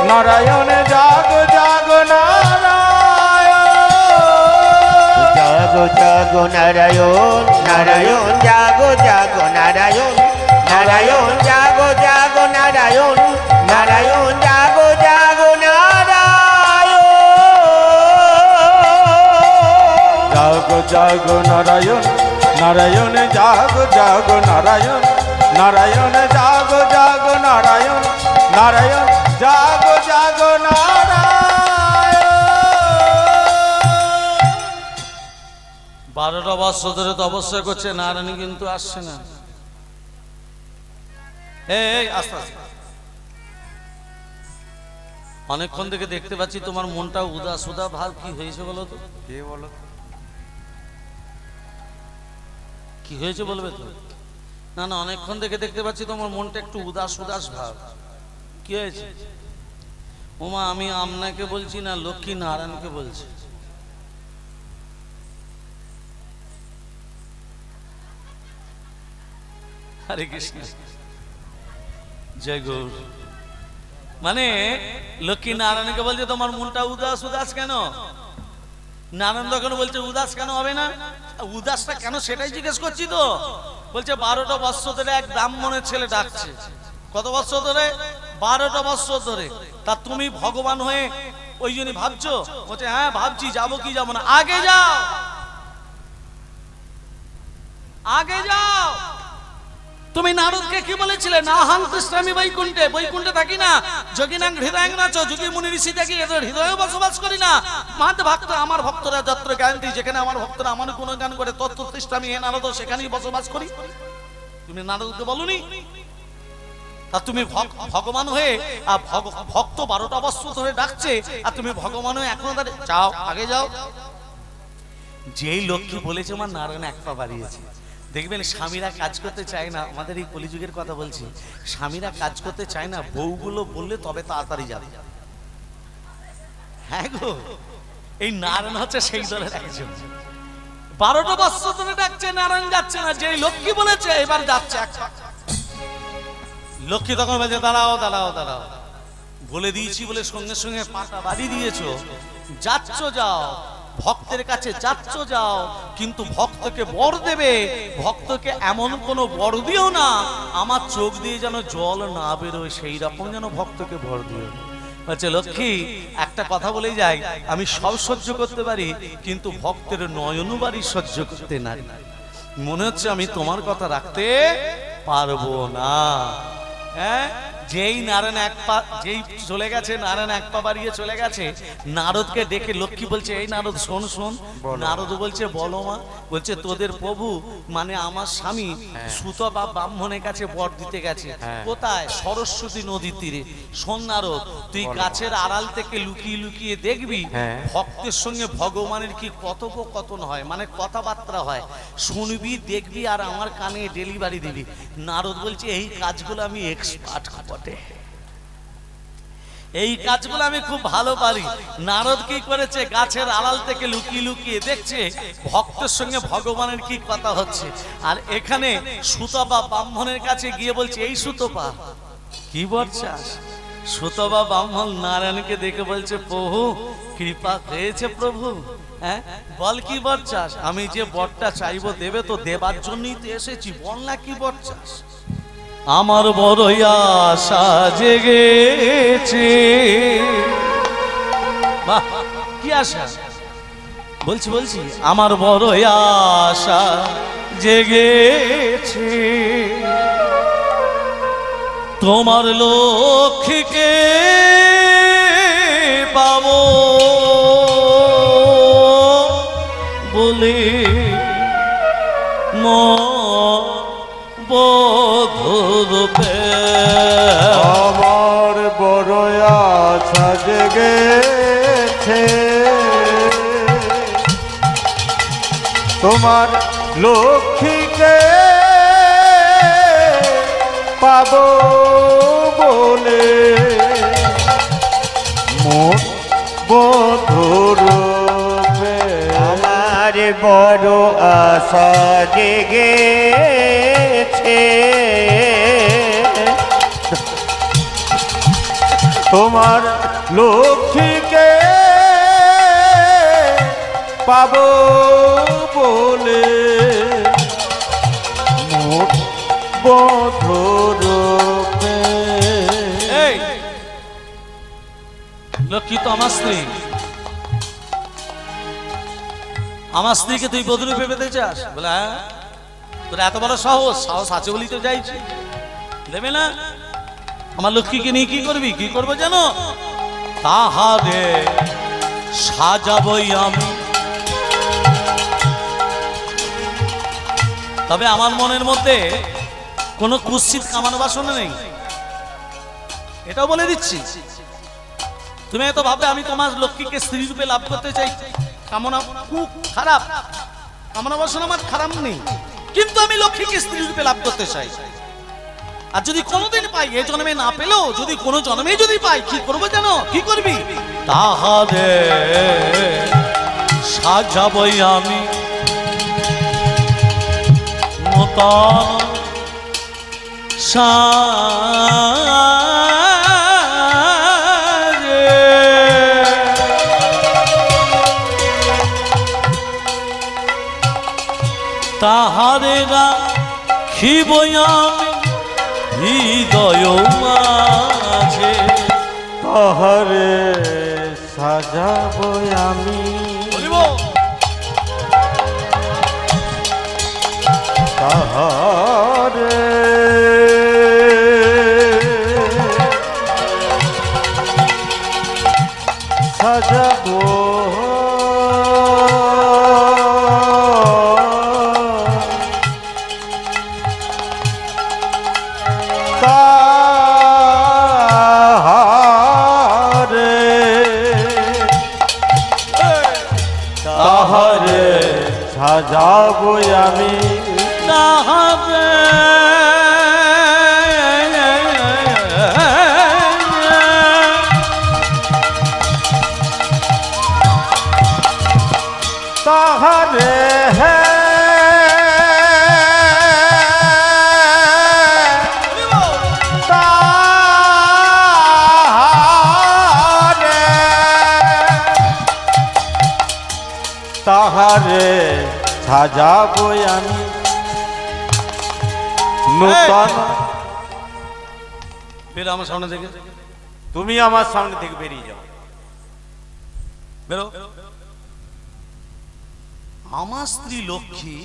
নারায়ণ জাগো জাগো নারায়ণ। জাগো জাগো নারায়ণ নারায়ণ জাগো জাগো নারায়ণ নারায়ণ জাগো জাগো নারায়ণ নারায়ণ জাগো জাগো নারায়ণ। জাগো জাগো নারায়ণ নারায়ণ জাগো জাগো নারায়ণ নারায়ণ জাগো জাগো নারায়ণ নারায়ণ জাগো জাগো নারায়ণ। 12টা বছর ধরে তপস্যা করছে, নারায়ণ কিন্তু আসছে না। এই আস্তে আস্তে, অনেকক্ষণ থেকে দেখতে পাচ্ছি তোমার মনটা উদাস উদাস ভাব, কি হয়েছে বলো তো? কে বলো? কি হয়েছে বলবে তো? না না, অনেকক্ষণ থেকে দেখতে পাচ্ছি তোমার মনটা একটু উদাস উদাস ভাব, কি হয়েছে? ওমা, আমি আপনাকে বলছি না, লক্ষ্মী নারায়ণকে বলছি। হরে কৃষ্ণ, জয় গৌর। মানে লক্ষ্মী নারায়ণকে বলছে তোমার মনটা উদাস উদাস কেন? নারায়ণ তখন বলছে উদাস কেন হবে না, উদাসটা কেন সেটাই জিজ্ঞেস করছি তো। বলছে 12টা বৎসর ধরে এক ব্রাহ্মণের ছেলে ডাকছে। কত বৎসর ধরে? 12টা বৎসর ধরে। তা তুমি ভগবান হয়ে ওই জন্যই ভাবছো? বলছে হ্যাঁ ভাবছি, যাবো কি যাবো না। আগে যাও, আগে যাও। তুমি নারদকে কি বলেছিলে? না হাং কৃষ্ণামি বৈকুণ্ঠে, বৈকুণ্ঠে থাকি না। যোগিনাং হৃদয়াং নাচ, যোগী মুনি ঋষি থাকি, এদের হৃদয়ে বসবাস করি না। মাদ ভক্ত, আমার ভক্তরা যত্র গায়ন্তি, যেখানে আমার ভক্তরা আমার গুণগান করে, তত্ত্ব তিষ্ঠামি হে নারদ, সেখানেই বসবাস করি। তুমি নারদকে বলনি? তা তুমি ভগবান হয়ে ভক্ত 12টা বৎসর ধরে ডাকছে, আর তুমি ভগবান হয়ে এখনো দাঁড়িয়ে যাও, আগে যাও। যেই লক্ষ্মী বলেছে আমার নারায়ণ এক পা বাড়িয়েছে। দেখবেন স্বামীরা কাজ করতে চায় না, আমাদের এই কলিযুগের কথা বলছি, স্বামীরা কাজ করতে চায় না, বউগুলো বললে তবে তাড়াতাড়ি যাবে। হ্যাঁ গো, এই নারায়ণ হচ্ছে সেই দলের একজন। 12টা বছর ধরে ডাকছে, নারায়ণ যাচ্ছে না। যেই লক্ষ্মী বলেছে এবার যাচ্ছে। লক্ষ্মী তখন বলছে দাঁড়াও দাঁড়াও দাঁড়াও, বলে দিয়েছি বলে সঙ্গে সঙ্গে পাটা বাড়ি দিয়েছো, যাচ্ছ যাও, ভক্তের কাছে যাচ্ছ যাও, কিন্তু ভক্তকে বর দেবে, ভক্তকে এমন কোনো বর দিও না আমার চোখ দিয়ে যেন জল না বেরোয়, সেই রকম যেন ভক্তকে বর দিও। বলছে লক্ষ্মী একটা কথা বলে যাই, আমি সব সহ্য করতে পারি কিন্তু ভক্তের নয়নবাড়ি সহ্য করতে না। মনে হচ্ছে আমি তোমার কথা রাখতে পারবো না। হ্যাঁ, যেই নারায়ণ এক পা, যেই চলে গেছে নারায়ণ এক পা বাড়িয়ে চলে গেছে, নারদকে ডেকে লক্ষ্মী বলছে এই নারদ শোন শোন। নারদ বলছে বলো মা। বলছে তোদের প্রভু মানে আমার স্বামী সুতপা ব্রাহ্মণের কাছে বর দিতে গেছে। কোথায়? সরস্বতী নদীর তীরে। শোন নারদ, তুই গাছের আড়াল থেকে লুকিয়ে লুকিয়ে দেখবি ভক্তের সঙ্গে ভগবানের কি কথোপকথন হয়, মানে কথাবার্তা হয়, শুনবি দেখবি আর আমার কানে ডেলিভারি দিবি। নারদ বলছে এই কাজগুলো আমি এক্সপার্ট বটে, এই কাজগুলো আমি খুব ভালো পারি। নারদ কি করেছে? গাছের আড়াল থেকে লুকিয়ে লুকিয়ে দেখছে ভক্তের সঙ্গে ভগবানের কি কথা হচ্ছে। আর এখানে সুতপা ব্রাহ্মণের কাছে গিয়ে বলছে এই সুতপা কি বর চাস? সুতপা ব্রাহ্মণ নারায়ণকে দেখে বলছে প্রভু কৃপা হয়েছে প্রভু। হ্যাঁ বল কি বর চাস? আমি যে বরটা চাইবো দেবে তো, দেবার জন্যই তো এসেছি, বল না কি বর চাস? আমার বড়ই আশা জেগেছে। বাহ, কি আশা? বলছি বলছি আমার বড়ই আশা জেগেছে, তোমার লক্ষ্মীকে পাবো বলে বধূরূপে। আমার বড় আশা জেগেছে, তোমার লক্ষ্মীকে পাবো বলে মোর বধূরূপে। আমার বড় আশা জেগেছে, তোমার লক্ষ্মীকে পাবো বলে মোর বধূরূপে। এই লক্ষ্মী তো আমার স্ত্রী, আমার স্ত্রীকে তুই বধূরূপে পেতে চাস? বলে হ্যাঁ। তোর এত বড় সাহস? সাহস আছে বলেই তো যাইছি, দেবে না? আমার লক্ষ্মীকে নিয়ে কি করবি? কি করবো জানো? তাহারে সাজাবই আমি, তবে আমার মনের মধ্যে কোনো কুৎসিত কামনা বাসনা নেই, এটাও বলে দিচ্ছি। তুমি এত ভাবে আমি তোমার লক্ষ্মীকে স্ত্রী রূপে লাভ করতে চাই, কামনা খুব খারাপ, কামনা বাসনা আমার খারাপ নেই, কিন্তু আমি লক্ষ্মীকে স্ত্রী রূপে লাভ করতে চাই। আর যদি কোনোদিন পাই, এ জন্মে না পেলেও যদি কোনো জন্মে যদি পাই, কি করবো জানো? কি করবি? তাহারে সাজাবই আমি নূতন সাজে, তাহারে রাখিবই আমি হৃদয় মাঝে, তাহারে সাজাবো আমি, বলিব তাহারে সাজাবো তাহারে সাজাবো আমি, তাহারে তোমারে সাজাবো আমি নূতন। বেরো আমার সামনে থেকে, তুমি আমার সামনে থেকে বেরিয়ে যাও। বেরো। আমার স্ত্রী লক্ষ্মী,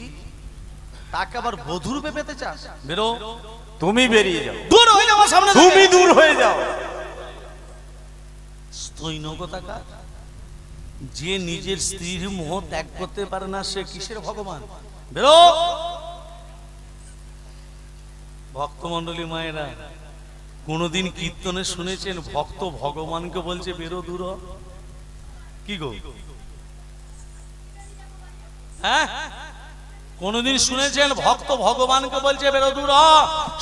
তাকে আবার বধূ রূপে পেতে চাস? বেরো। তুমি বেরিয়ে যাও, দূর হয়ে যাও আমার সামনে তুমি দূর হয়ে যাও। স্তৈনকতাকার, যে নিজের স্ত্রীর মোহ ত্যাগ করতে পারে না সে কিসের ভগবান? বেরো। ভক্তমণ্ডলী মায়েরা, কোনদিন কীর্তনে শুনেছেন ভক্ত ভগবানকে বলছে বেরো দূর হ? কি গো, হ্যাঁ? কোনদিন শুনেছেন ভক্ত ভগবানকে বলছে বেরো দূর হ?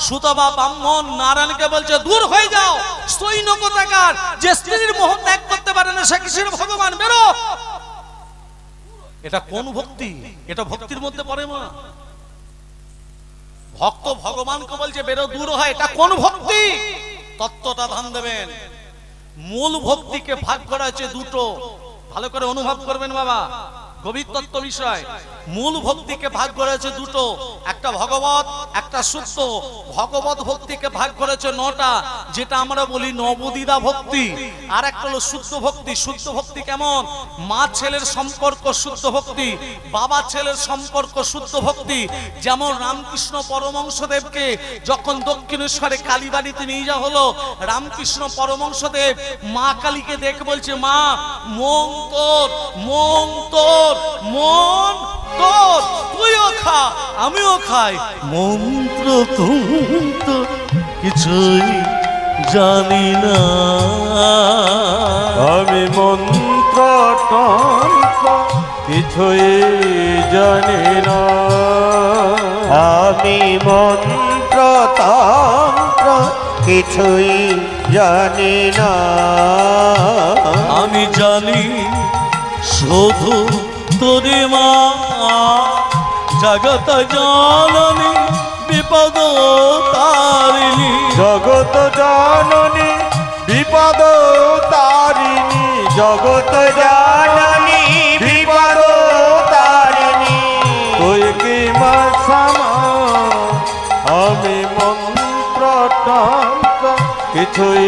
সুতবা ব্রাহ্মণ নারায়ণকে বলছে দূর হয়ে যাও। স্তৈনকতাকার, যে স্ত্রীর মোহ ত্যাগ করতে পারে না সে কিসের ভগবান? বেরো। এটা কোন ভক্তি? এটা ভক্তির মধ্যে পড়ে না। ভক্ত ভগবানকে বলছে বেরো দূর হয়, এটা কোন ভক্তি? তত্ত্বটা ধ্যান দেবেন। মূল ভক্তিকে ভাগ করা হচ্ছে দুটো, ভালো করে অনুভব করবেন বাবা, গভীর তত্ত্ব বিষয়। মূল ভক্তিকে ভাগ করা হয়েছে দুটো, একটা ভগবত, একটা শুদ্ধ। ভগবত ভক্তিকে ভাগ করেছে 9টা, যেটা আমরা বলি নবদিদা ভক্তি। আর একটা হলো শুদ্ধ ভক্তি। শুদ্ধ ভক্তি কেমন? মা ছেলের সম্পর্ক শুদ্ধ ভক্তি, বাবা ছেলের সম্পর্ক শুদ্ধ ভক্তি। যেমন রামকৃষ্ণ পরমহংসদেবকে যখন দক্ষিণেশ্বরে কালীবাড়িতে নিয়ে যাওয়া হলো, রামকৃষ্ণ পরমহংসদেব মা কালীকে দেখে বলছে, মা মন তোর, মন তোর, মন তোর, তুইও খা আমিও খাই। মন্ত্র তন্ত্র কিছুই জানি না, আমি মন্ত্র তন্ত্র কিছুই জানি না, আমি মন্ত্র তন্ত্র কিছুই জানি না। আমি জানি শুধু তোরে মা জগত জননী বিপদ তারিণী। জগত জননী বিপদ তারিণী, জগত জননী বিপদ তারিণী, তুই কি মা সমা। আমি মন্ত্র তন্ত্র কিছুই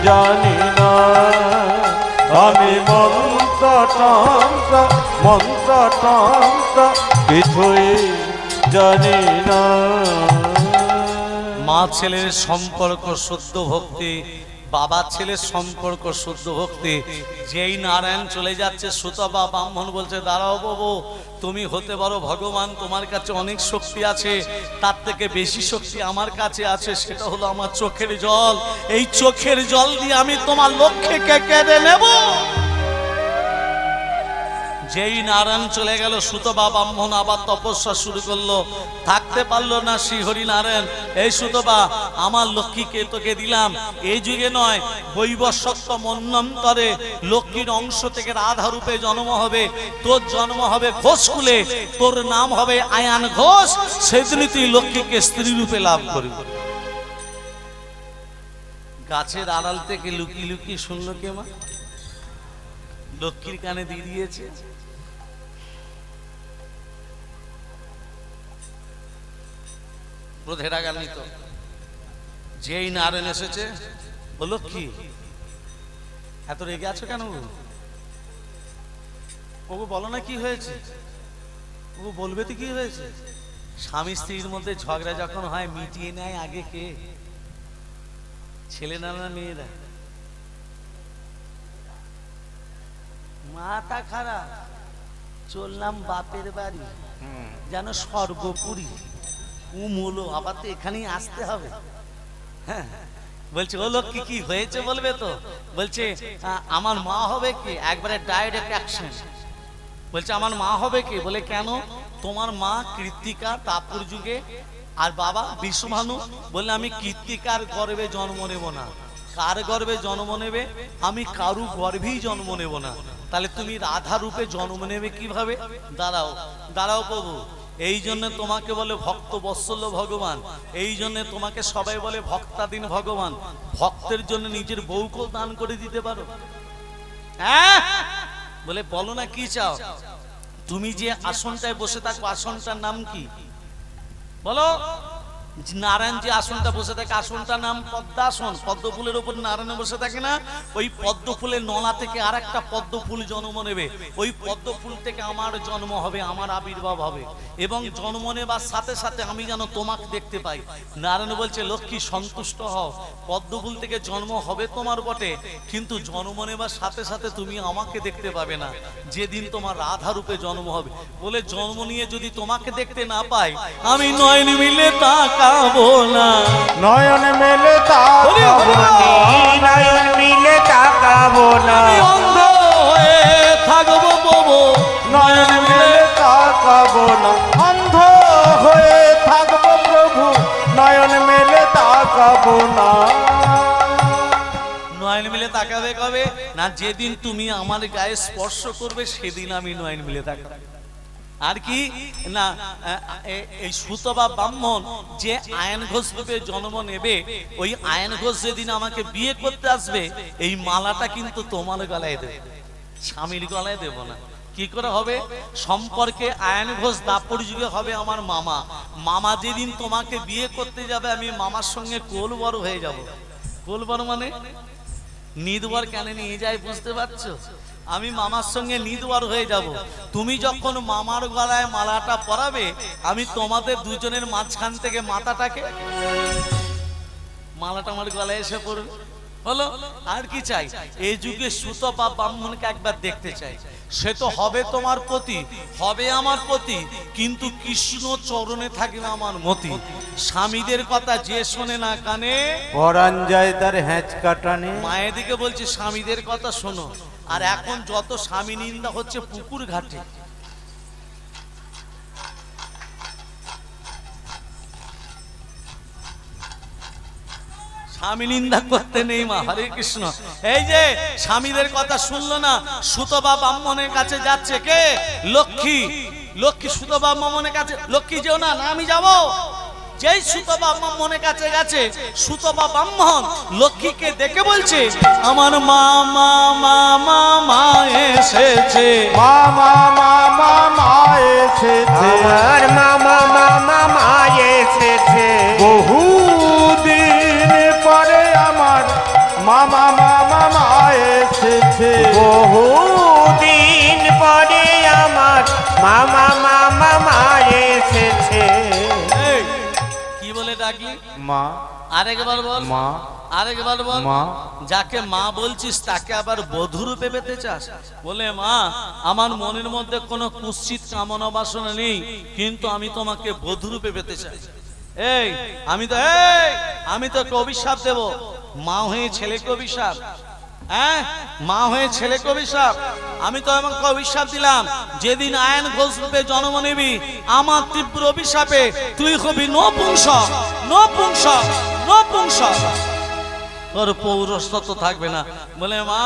জানি না, আমি মন্ত্র তন্ত্র, মন্ত্র তন্ত্র কিছুই জানি না। মা ছেলের সম্পর্ক শুদ্ধ ভক্তি, বাবা ছেলের সম্পর্ক শুদ্ধ ভক্তি। যেই নারায়ণ চলে যাচ্ছে, সুতবা ব্রাহ্মণ বলছে দাঁড়াও বাবু, তুমি হতে পারো ভগবান, তোমার কাছে অনেক শক্তি আছে, তার থেকে বেশি শক্তি আমার কাছে আছে, সেটা হলো আমার চোখের জল। এই চোখের জল দিয়ে আমি তোমার লক্ষ্যকে কেড়ে নেব। যেই নারায়ণ চলে গেল, সুতবা ব্রাহ্মণ আবার তপস্যা শুরু করলো, থাকতে পারলো না। শ্রীহরি নারায়ণ, এই সুতবা, আমার লক্ষ্মীকে তোকে দিলাম, এই যুগে নয়, বৈবস্বত্ব মন্বন্তরে লক্ষ্মীর অংশ থেকে রাধা রূপে জন্ম হবে। তোর জন্ম হবে ঘোষকুলে, তোর নাম হবে আয়ান ঘোষ, সেদিনই তুই লক্ষ্মীকে স্ত্রী রূপে লাভ করবি। গাছের আড়াল থেকে লুকিয়ে লুকিয়ে শুনলো কে মা? লক্ষ্মীর কানে দিয়ে দিয়েছে। প্রধেরা গেলনি তো। যেই নারায়ণ এসেছে, বলল কি এত রেগে আছো কেন? ওগো বলো না কি হয়েছে? ওগো বলবে তো কি হয়েছে? স্বামী স্ত্রীর মধ্যে ঝগড়া যখন হয়, মিটিয়ে নেয় আগে কে? ছেলে না মেয়েরা? মাথা খারাপ, চললাম বাপের বাড়ি, যেন স্বর্গপুরী। উমুলো আবার তো এখানেই আসতে হবে। হ্যাঁ, বলছে ও লোক কি হয়েছে বলবে তো? বলছে আমার মা হবে কি? একবারে ডাইরেক্ট অ্যাকশন। বলছে আমার মা হবে কি? বলে কেন? তোমার মা কৃত্তিকা তাপুর যুগে, আর বাবা বিশ্বভানু। বললে আমি কৃত্তিকার গর্ভে জন্ম নেব না। কার গর্ভে জন্ম নেবে? আমি কারু গর্ভেই জন্ম নেব না। তাহলে তুমি রাধা রূপে জন্ম নেবে কিভাবে? দাঁড়াও দাঁড়াও প্রভু, এই জন্য তোমাকে বলে ভক্ত বৎসল্য ভগবান, এই জন্য তোমাকে সবাই বলে ভক্তাধীন ভগবান। ভক্তের জন্য নিজের বউকেও দান করে দিতে পারো। হ্যাঁ, বলে বলো না কি চাও? তুমি যে আসনটায় বসে থাকো আসনটার নাম কি বলো? নারায়ণ যে আসনটা বসে থাকে আসনটার নাম পদ্মাসন। পদ্ম ফুলের উপর নারায়ণ বসে থাকে না? ওই পদ্ম ফুলের নলা থেকে আর একটা পদ্ম ফুল জন্ম নেবে, ওই পদ্ম ফুল থেকে আমার জন্ম হবে, আমার আবির্ভাব হবে, এবং জন্ম নেবার সাথে সাথে আমি যেন তোমাকে দেখতে পাই। নারায়ণ বলছে লক্ষ্মী সন্তুষ্ট হও, পদ্ম ফুল থেকে জন্ম হবে তোমার বটে, কিন্তু জন্ম নেবার সাথে সাথে তুমি আমাকে দেখতে পাবে না, যেদিন তোমার রাধা রূপে জন্ম হবে। বলে জন্ম নিয়ে যদি তোমাকে দেখতে না পাই, আমি নয়ন মিলে তাকাবো না। নয়ন মেলে তাকাবো না, নয়ন মিলে তাকাবো না, আমি অন্ধ হয়ে থাকবো প্রভু। নয়ন মেলে তাকাবো না, অন্ধ হয়ে থাকবো প্রভু, নয়ন মেলে তাকাবো না। নয়ন মিলে তাকাবে কবে না? যেদিন তুমি আমার গায়ে স্পর্শ করবে সেদিন আমি নয়ন মিলে তাকাবো। আর কি না, এই সুতবা ব্রাহ্মণ যে আয়ন ঘোষ রূপে জন্ম নেবে, ওই আয়ন ঘোষ যেদিন আমাকে বিয়ে করতে আসবে, এই মালাটা কিন্তু তোমার গলায় দেবে, স্বামীর গলায় দেব না। কি করে হবে? সম্পর্কে আয়ন ঘোষ দাপর যুগে হবে আমার মামা। মামা যেদিন তোমাকে বিয়ে করতে যাবে, আমি মামার সঙ্গে কোল বড় হয়ে যাব। কোল বড় মানে নিদবার কেন নিয়ে যায় বুঝতে পারছো? আমি মামার সঙ্গে নিদবার হয়ে যাব। তুমি যখন মামার গলায় মালাটা পরাবে, আমি তোমাদের দুজনের মাঝখান থেকে মাথাটাকে মালাটা আমার গলায় এসে পড়বে। হলো? আর কি চাই? এই যুগে সুতপা ব্রাহ্মণকে একবার দেখতে চাই। সে তো হবে তোমার পতি, হবে আমার পতি, কিন্তু কৃষ্ণ চরণে থাকবে আমার মতি। স্বামীদের কথা যে শোনে না কানে, পরাণ যায় তার হ্যাঁচ কাটানে। মায়ের দিকে বলছে স্বামীদের কথা শোনো। আর এখন যত স্বামী নিন্দা হচ্ছে পুকুর ঘাটে। স্বামী নিন্দা করতে নেই মা। হরে কৃষ্ণ। এই যে স্বামীদের কথা শুনলো না, সুতবা ব্রাহ্মণের কাছে যাচ্ছে কে? লক্ষ্মী। লক্ষ্মী সুতবা ব্রাহ্মণের কাছে, লক্ষ্মী যেও না, না আমি যাবো। যেই সুতবা ব্রাহ্মণের কাছে গেছে, সুতবা ব্রাহ্মণ লক্ষ্মীকে দেখে বলছে আমার মা মা মা মা মা এসেছে, মা মা মা মা মা এসেছে, আমার মামা মামা মা এসেছে, বহুদিন পরে আমার মামা মামা মা এসেছে, বহুদিন পরে আমার মামা মামা মা এসেছে। এই, কি বলে ডাকলি? মা। আরেকবার বল মা। আরেকবার বল। মা। যাকে মা বলছিস তাকে আবার বধূ রূপে পেতে চাস? বলে মা, আমার মনের মধ্যে কোনো কুৎসিত কামনা বাসনা নেই, কিন্তু আমি তোমাকে বধূ রূপে পেতে চাই। এই আমি তোকে অভিশাপ দেব। মা হয়ে ছেলেকে অভিশাপ, হ্যাঁ মা হয়ে ছেলেকে অভিশাপ। আমি তো আমাকে অভিশাপ দিলাম, যেদিন আয়ন ঘোষ রূপে জন্ম নিবি, আমার তীব্র অভিশাপে তুই হবি নপুংসক, নপুংসক, নপুংসক। তোর পৌরসত্ব থাকবে না। বলে মা,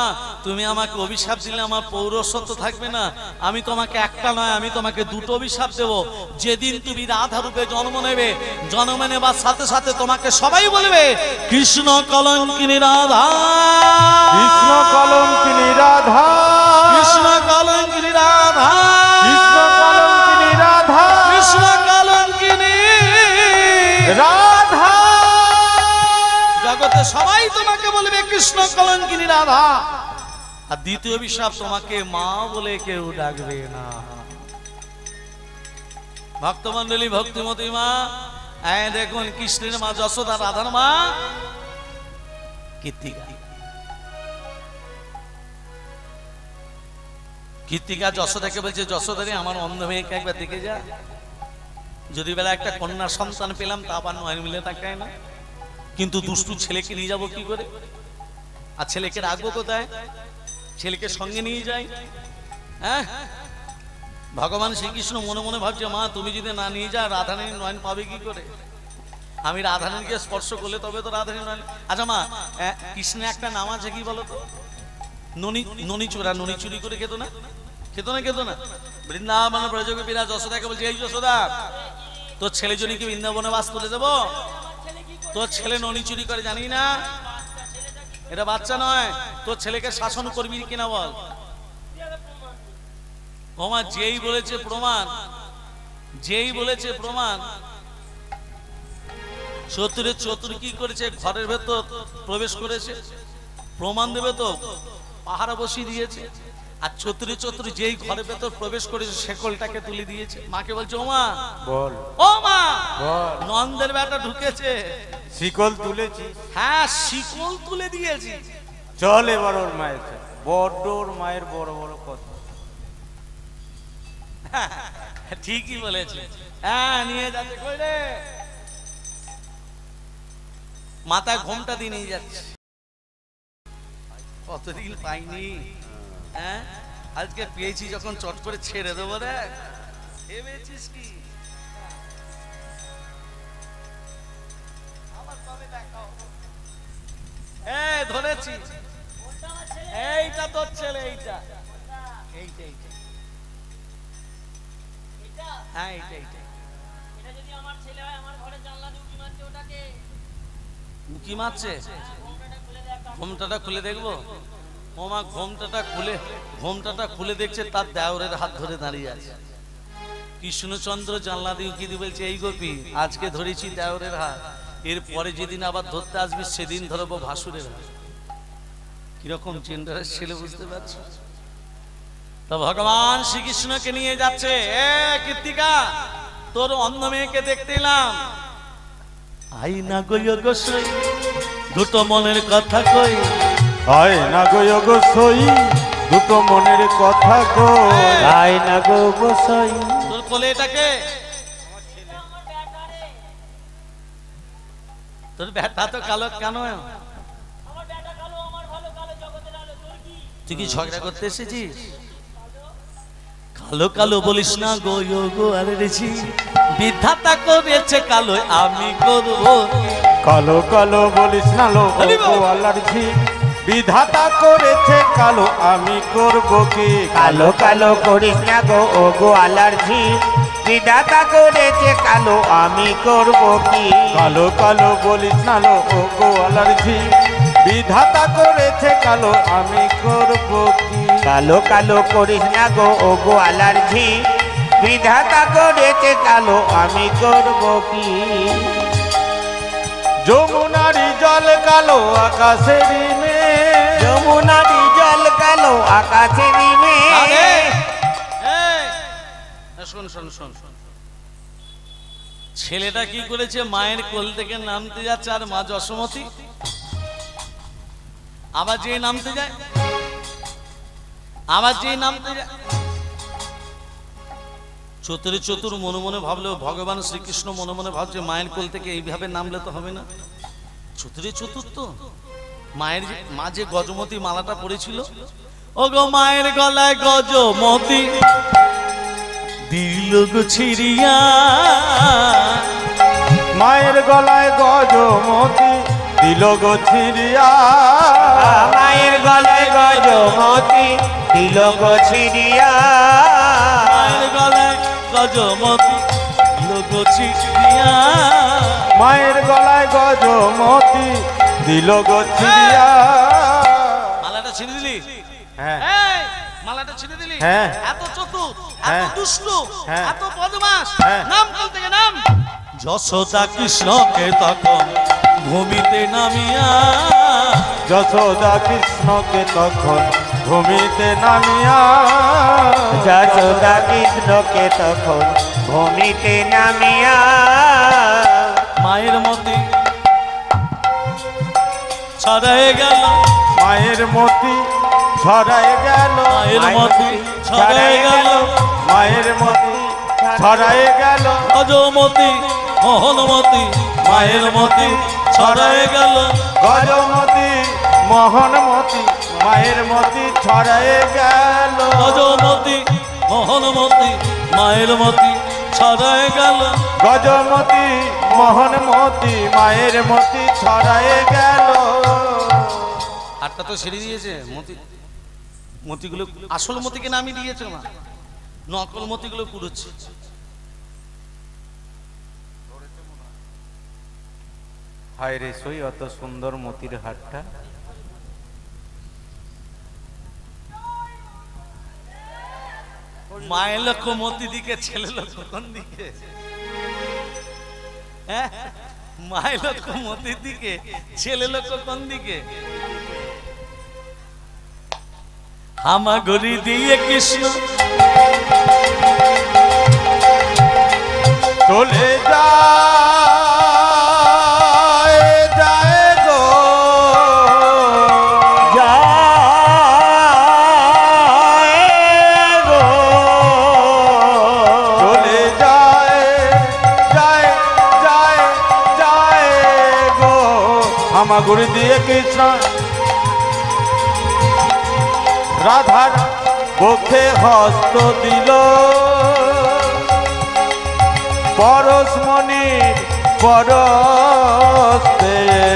তুমি আমাকে অভিশাপ দিলে আমার পৌরসত্ব থাকবে না। আমি তোমাকে একটা নয়, আমি তোমাকে দুটো অভিশাপ দেব। যেদিন তুমি রাধা রূপে জন্ম নেবে, জন্ম নেবার সাথে সাথে তোমাকে সবাই বলবে কৃষ্ণ কলঙ্কিনী রাধা, কৃষ্ণ কলঙ্কিনী রাধা, কৃষ্ণ কলঙ্কিনী রাধা, কৃষ্ণ কলঙ্কিনী রাধা, কৃষ্ণ কলঙ্কিনী রাধা। জগতে সবাই তোমাকে বলবে কৃষ্ণ কলঙ্কিনী রাধা। আর দ্বিতীয় অভিশাপ, তোমাকে মা বলে কেউ ডাকবে না। ভক্তমন্ডলী, ভক্তিমতী মা, দেখুন কৃষ্ণের মা যশোদা, রাধার মা কীর্তিকা। কীর্তিকা যশোদাকে বলছে, যশোদারে আমার অন্ধ মেয়েকে একবার দেখে যা। যদি বেলা একটা কন্যা সন্তান পেলাম, তা আবার নয় মিলে তাকায় না, কিন্তু দুষ্টু ছেলেকে নিয়ে যাবো কি করে? আর ছেলেকে রাখবো কোথায়? ছেলেকে সঙ্গে নিয়ে যাই। হ্যাঁ, ভগবান শ্রীকৃষ্ণ মনে মনে ভাবছে, মা তুমি যদি না নিয়ে যা, রাধারানী নয়ন পাবে কি করে? আমি রাধারানীকে স্পর্শ করলে তবে তো রাধারানী নয়ন। আচ্ছা মা, কৃষ্ণের একটা নাম আছে কি বলো তো? ননি চোরা। ননি চুরি করে খেত না? খেত না? খেত না? বৃন্দাবন ব্রজকে বিরাজ যশোদাকে বলছে, এই যশোদা, তোর ছেলে জন্য কি বৃন্দাবনে বাস করে দেবো? তোর ছেলে ননি চুরি করে জানি না? এটা বাচ্চা নয়, তোর ছেলেকে শাসন করবি কিনা বল। ওমা যেই বলেছে প্রমাণ, যেই বলেছে প্রমাণ, চতুরে চতুর কি করেছে, ঘরের ভেতর প্রবেশ করেছে, প্রমাণ দেবে তো পাহারা বসিয়ে দিয়েছে। আর চতুরে চতুর যেই ঘরের ভেতর প্রবেশ করেছে শেকলটাকে তুলে দিয়েছে। মাকে বলছে ও মা, বল ও মা, বল, নন্দের বেটা ঢুকেছে। শিকল তুলেছি। হ্যাঁ, শিকল তুলে দিয়েছি। চল এবার ওর মায়ের কাছে। বড্ড ওর মায়ের বড় বড় কথা। ঠিকই বলেছে। হ্যাঁ, নিয়ে যাচ্ছে। কই রে? মাথায় ঘোমটা দিয়ে নিয়ে যাচ্ছে। কতদিন পাইনি, হ্যাঁ আজকে পেয়েছি যখন চট করে ছেড়ে দেবো রে। ভেবেছিস কি এই ধরেছি, এইটা তোর ছেলে, এইটা এইটা এইটা, হ্যাঁ এইটা এইটা। এটা যদি আমার ছেলে হয়, আমার ঘরে জানলা দিয়ে উকি মারছে, ওটাকে উকি মারছে। ঘোমটাটা খুলে দেখবো। ও মা, ঘোমটাটা খুলে দেখছে তার দেওরের হাত ধরে দাঁড়িয়ে আছে। কৃষ্ণচন্দ্র জানলা দিয়ে উকি দিয়ে বলছে, এই গোপী, আজকে ধরেছি দেওরের হাত, এরপরে যেদিন আবার ধরতে আসবি সেদিন ধরবো ভাসুরের হাত। কিরকম জেন্ডারের ছেলে, বুঝতে পারছো তো? ভগবান শ্রীকৃষ্ণকে নিয়ে যাচ্ছে। এ কীর্তিকা, তোর অন্ধ মেয়েকে দেখতে এলাম। আই না গইও গোসাই, দুটো মনের কথা কই। আয় না গো গোসাই, দুটো মনের কথা গো। আয় না গো গোসাই। তোর কোলে এটাকে, আমার ব্যাটা রে, তোর ব্যাটা তো কালো কেন? আমার ব্যাটা কালো, আমার ভালো কালো, জগতের আলো। তোর কি? তুই কি ঝগড়া করতে এসেছিস? কালো কালো বলিস না গো গো, আরে রেছি বিধাতা করেছে কালো, আমি করব। কালো কালো বলিস না লো ও আল্লাহর ঝি, বিধাতা করেছে কালো, আমি করব কি? কালো কালো করিস না গো ও গো আলার্জি, বিধাতা করেছে কালো, আমি করব কি? কালো কালো বলিস না লো ও আল্লাহর ঝি, বিধাতা করেছে কালো, আমি করব কি? কালো কালো করিস না গো ও গো আলার্জি, বিধাতা করেছে কালো, আমি করব কি? যমুনারি জল কালো আকাশের মেঘ, যমুনারি জল কালো আকাশে নিমে। আরে এই, শোন শোন শোন শোন, ছেলেটা কি করেছে, মায়ের কোল থেকে নামতে যাচ্ছে, আর মা যশোমতী আবার যে নামতে যায়, আবার যে নামতে যায়। চতুরে চতুর মনে মনে ভাবলেও ভগবান শ্রীকৃষ্ণ মনে মনে ভাবছে, মায়ের কোল থেকে এইভাবে নামলে তো হবে না। চতুরে চতুর তো মায়ের, মা যে গজমতী মালাটা পড়েছিল, ও গো মায়ের গলায় গজমতী দিল গো ছিড়িয়া। মায়ের গলায় গজমতি দিল গো ছিড়িয়া। মায়ের গলায় গজমতি দিল গো ছিড়িয়া। মায়ের গলায় গজমতী দিল গো ছিড়িয়া। মায়ের গলায় গজমতি দিল গো ছিড়িয়া। মালাটা ছিঁড়ে দিলি? হ্যাঁ এই, মালাটা ছিঁড়ে দিলি? হ্যাঁ। এত চতুর, হ্যাঁ। এত দুষ্ট, হ্যাঁ। এত বদমাশ, হ্যাঁ। নাম কোল থেকে নাম। যশোদা কৃষ্ণকে তখন ভূমিতে নামিয়া, যশোদা কৃষ্ণকে তখন ভূমিতে নামিয়া। যশোদা কৃষ্ণকে তখন ভূমিতে নামিয়া। মায়ের মতি ছড়ায় গেল, মায়ের মতি ছড়ায় গেল। মায়ের মতি ছড়ায় গেল, মায়ের মতি ছড়ায় গেল। গজমতী মোহনমতী মায়ের মতি ছড়ায় গেল। গজমতি মোহনমতি মায়ের মতি ছড়ায় গেল। গজমতী মোহনমতী মায়ের মতি ছড়ায় গেল। গজমতি মোহনমতি মায়ের মতি ছড়ায় গেল। আটটা তো ছেড়ে দিয়েছে, মতিগুলো আসল মতিকে নামিয়ে দিয়েছে না, নকল মতিগুলো কুড়োচ্ছে। হায় রে সই অত সুন্দর মতির হাটটা। মায়ের লক্ষ্য মতি দিকে, ছেলে লক্ষ্য কোন দিকে? হ্যাঁ, মায়ের লক্ষ্য মতির দিকে, ছেলে লক্ষ্য কোন দিকে? হামাগুড়ি দিয়ে কৃষ্ণ চলে যায় যায় গো, যায় গো, চলে যায় যায় যায় যায় গো, হামাগুড়ি দিয়ে কৃষ্ণ রাধার বুকে হস্ত দিল, পরশমণির পরশ পেয়ে